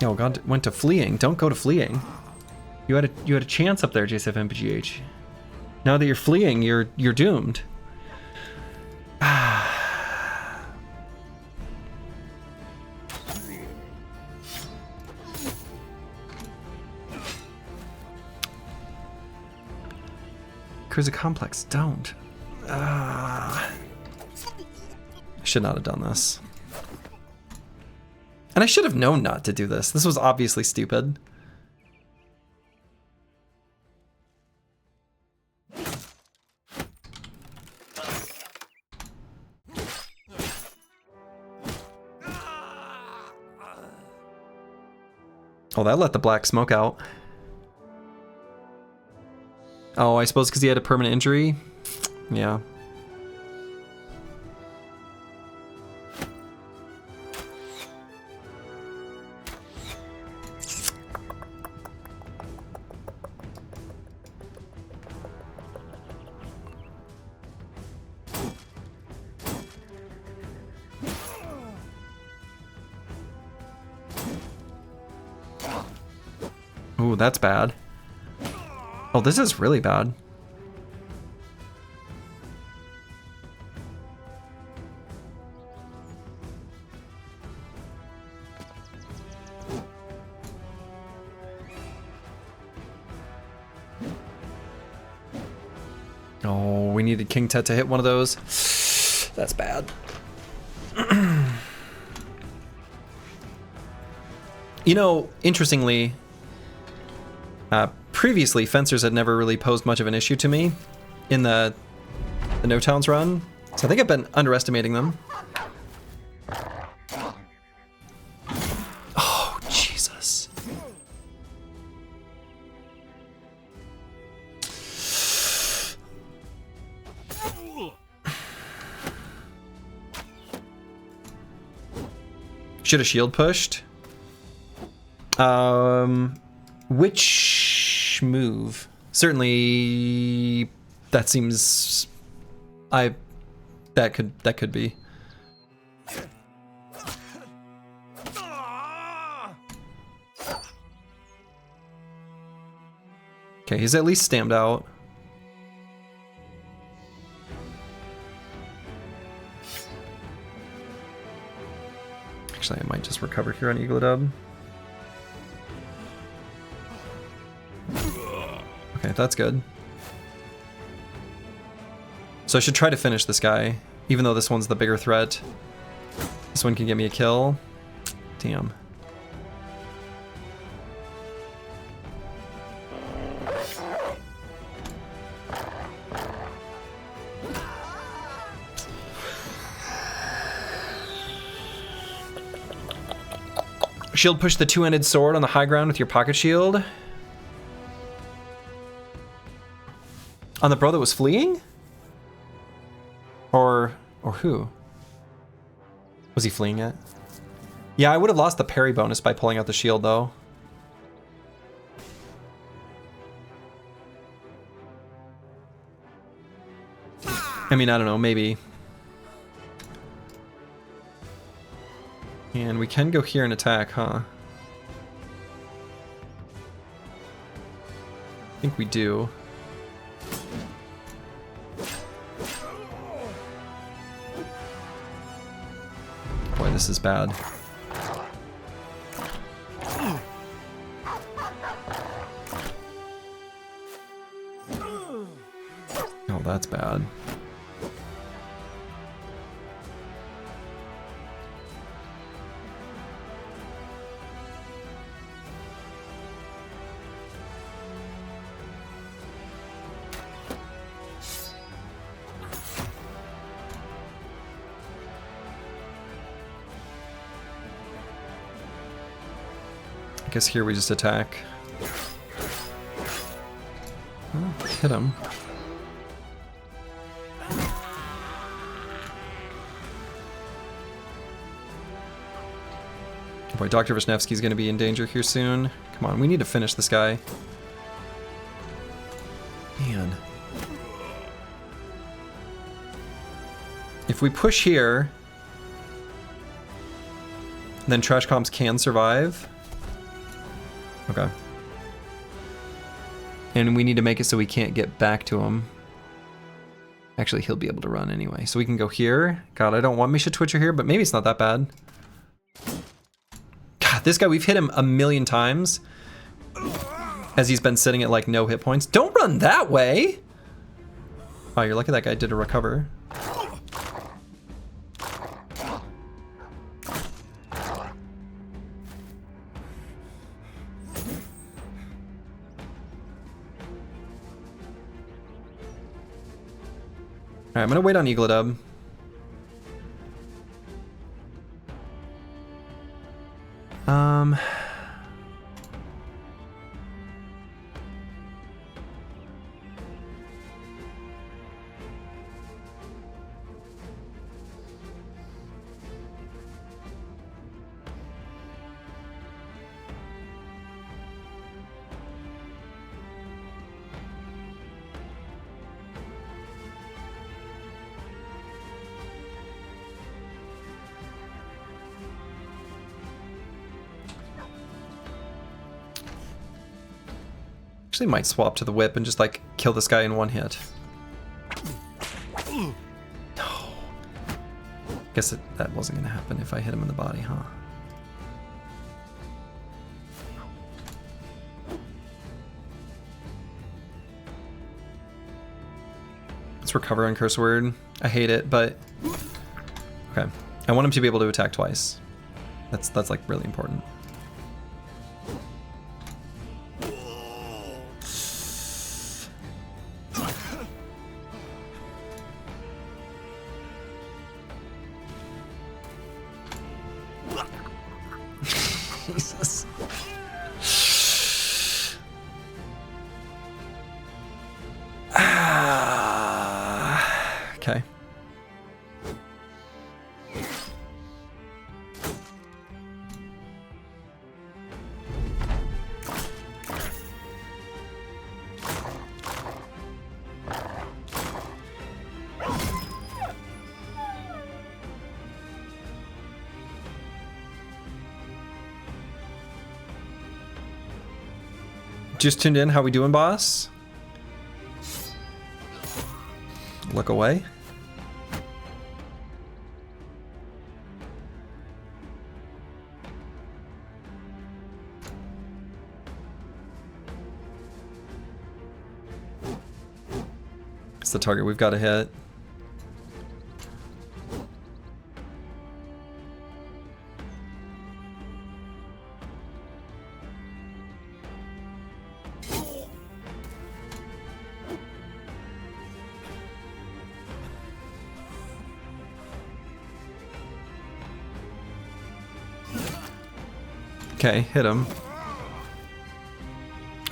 Oh god, went to fleeing. Don't go to fleeing. You had a chance up there, JSF-MPGH. Now that you're fleeing, you're doomed. Cruiser Complex, don't. Should not have done this. And I should have known not to do this. This was obviously stupid. Oh, that let the black smoke out. Oh, I suppose because he had a permanent injury? Yeah. Ooh, that's bad. Oh, this is really bad. Oh, we needed King Tet to hit one of those. That's bad. You know, interestingly, previously, fencers had never really posed much of an issue to me in the No Towns run, so I think I've been underestimating them. Oh, Jesus. Should have shield pushed. Which move? Certainly, that seems. That could be. Okay, he's at least stamped out. Actually, I might just recover here on Eagle-Dub. Okay, that's good. So I should try to finish this guy, even though this one's the bigger threat. This one can get me a kill. Damn. Shield push the two-ended sword on the high ground with your pocket shield. On the bro that was fleeing? Or who? Was he fleeing it? Yeah, I would have lost the parry bonus by pulling out the shield though. I mean, I don't know, maybe. And we can go here and attack, huh? I think we do. Boy, this is bad. Oh, that's bad. I guess here we just attack. Oh, hit him. Boy, Dr. Vishnevsky's gonna be in danger here soon. Come on, we need to finish this guy. Man. If we push here, then Trash Comps can survive. Okay. And we need to make it so we can't get back to him. Actually, he'll be able to run anyway. So we can go here. God, I don't want Misha Twitcher here, but maybe it's not that bad. God, this guy, we've hit him a million times as he's been sitting at like no hit points. Don't run that way! Oh, you're lucky that guy did a recover. Alright, I'm gonna wait on Eagledub. Actually might swap to the whip and just like kill this guy in one hit. No. Guess that wasn't gonna happen if I hit him in the body, huh? Let's recover on curse word. I hate it, but okay. I want him to be able to attack twice. That's like really important. Jesus. Okay. Just tuned in. How we doing, boss? Look away. It's the target we've got to hit. Okay, hit him.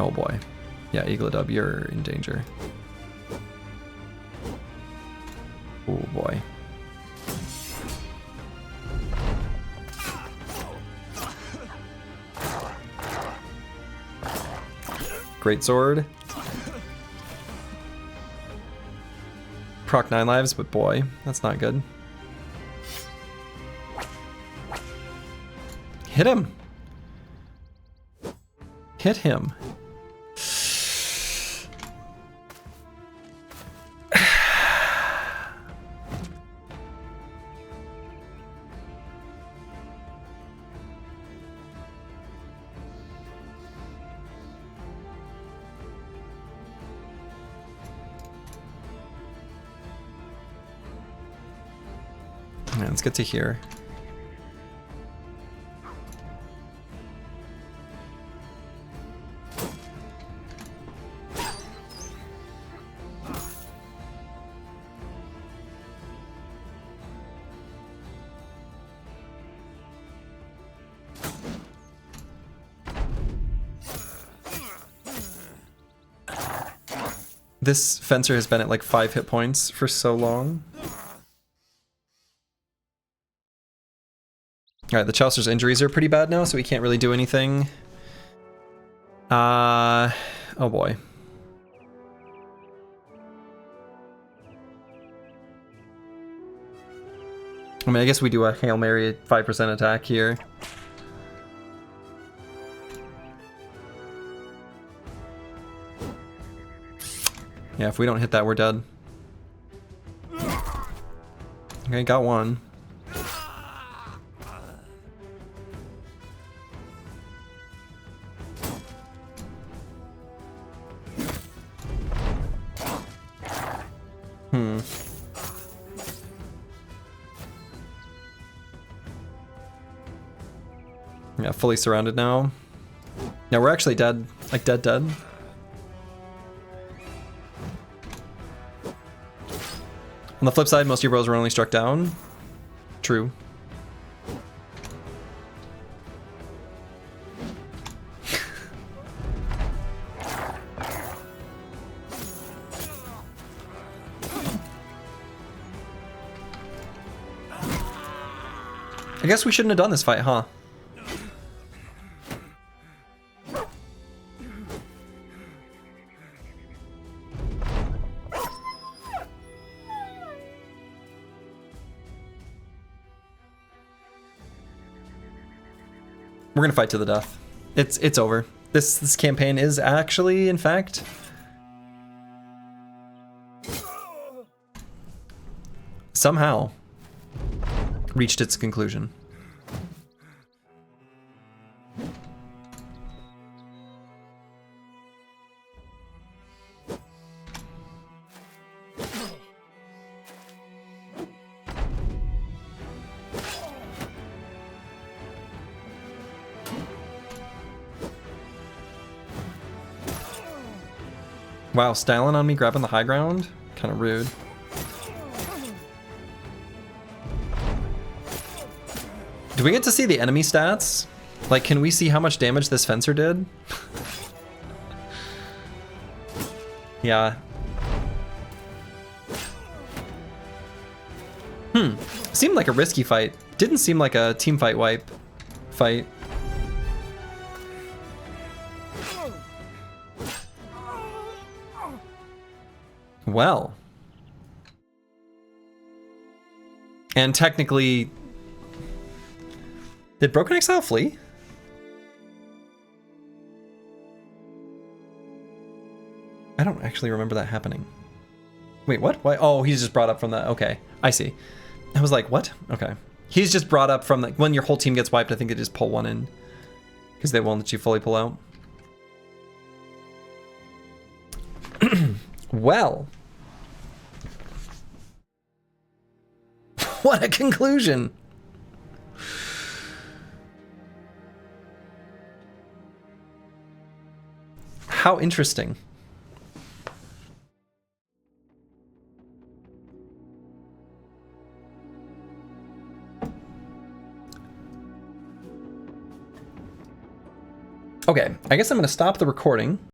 Oh boy. Yeah, Eagledub, you're in danger. Oh boy. Great sword. Proc 9 lives, but boy, that's not good. Hit him! Hit him. Man, it's good to hear. This fencer has been at like 5 hit points for so long. Alright, the Chaucer's injuries are pretty bad now, so we can't really do anything. Oh boy. I mean, I guess we do a Hail Mary at 5% attack here. Yeah, if we don't hit that, we're dead. Okay, got one. Yeah, fully surrounded now. Yeah, we're actually dead. Like, dead. On the flip side, most of your bros were only struck down. True. I guess we shouldn't have done this fight, huh? We're gonna fight to the death. It's over. This campaign is actually, in fact, somehow reached its conclusion. Wow, styling on me, grabbing the high ground? Kind of rude. Do we get to see the enemy stats? Like, can we see how much damage this fencer did? Yeah. Seemed like a risky fight. Didn't seem like a team fight wipe fight. Well. And technically, did Broken Exile flee? I don't actually remember that happening. Wait, what? Why? Oh, he's just brought up from that. Okay, I see. I was like, what? Okay. He's just brought up from, like, when your whole team gets wiped, I think they just pull one in. Because they won't let you fully pull out. Well. What a conclusion. How interesting. Okay, I guess I'm going to stop the recording.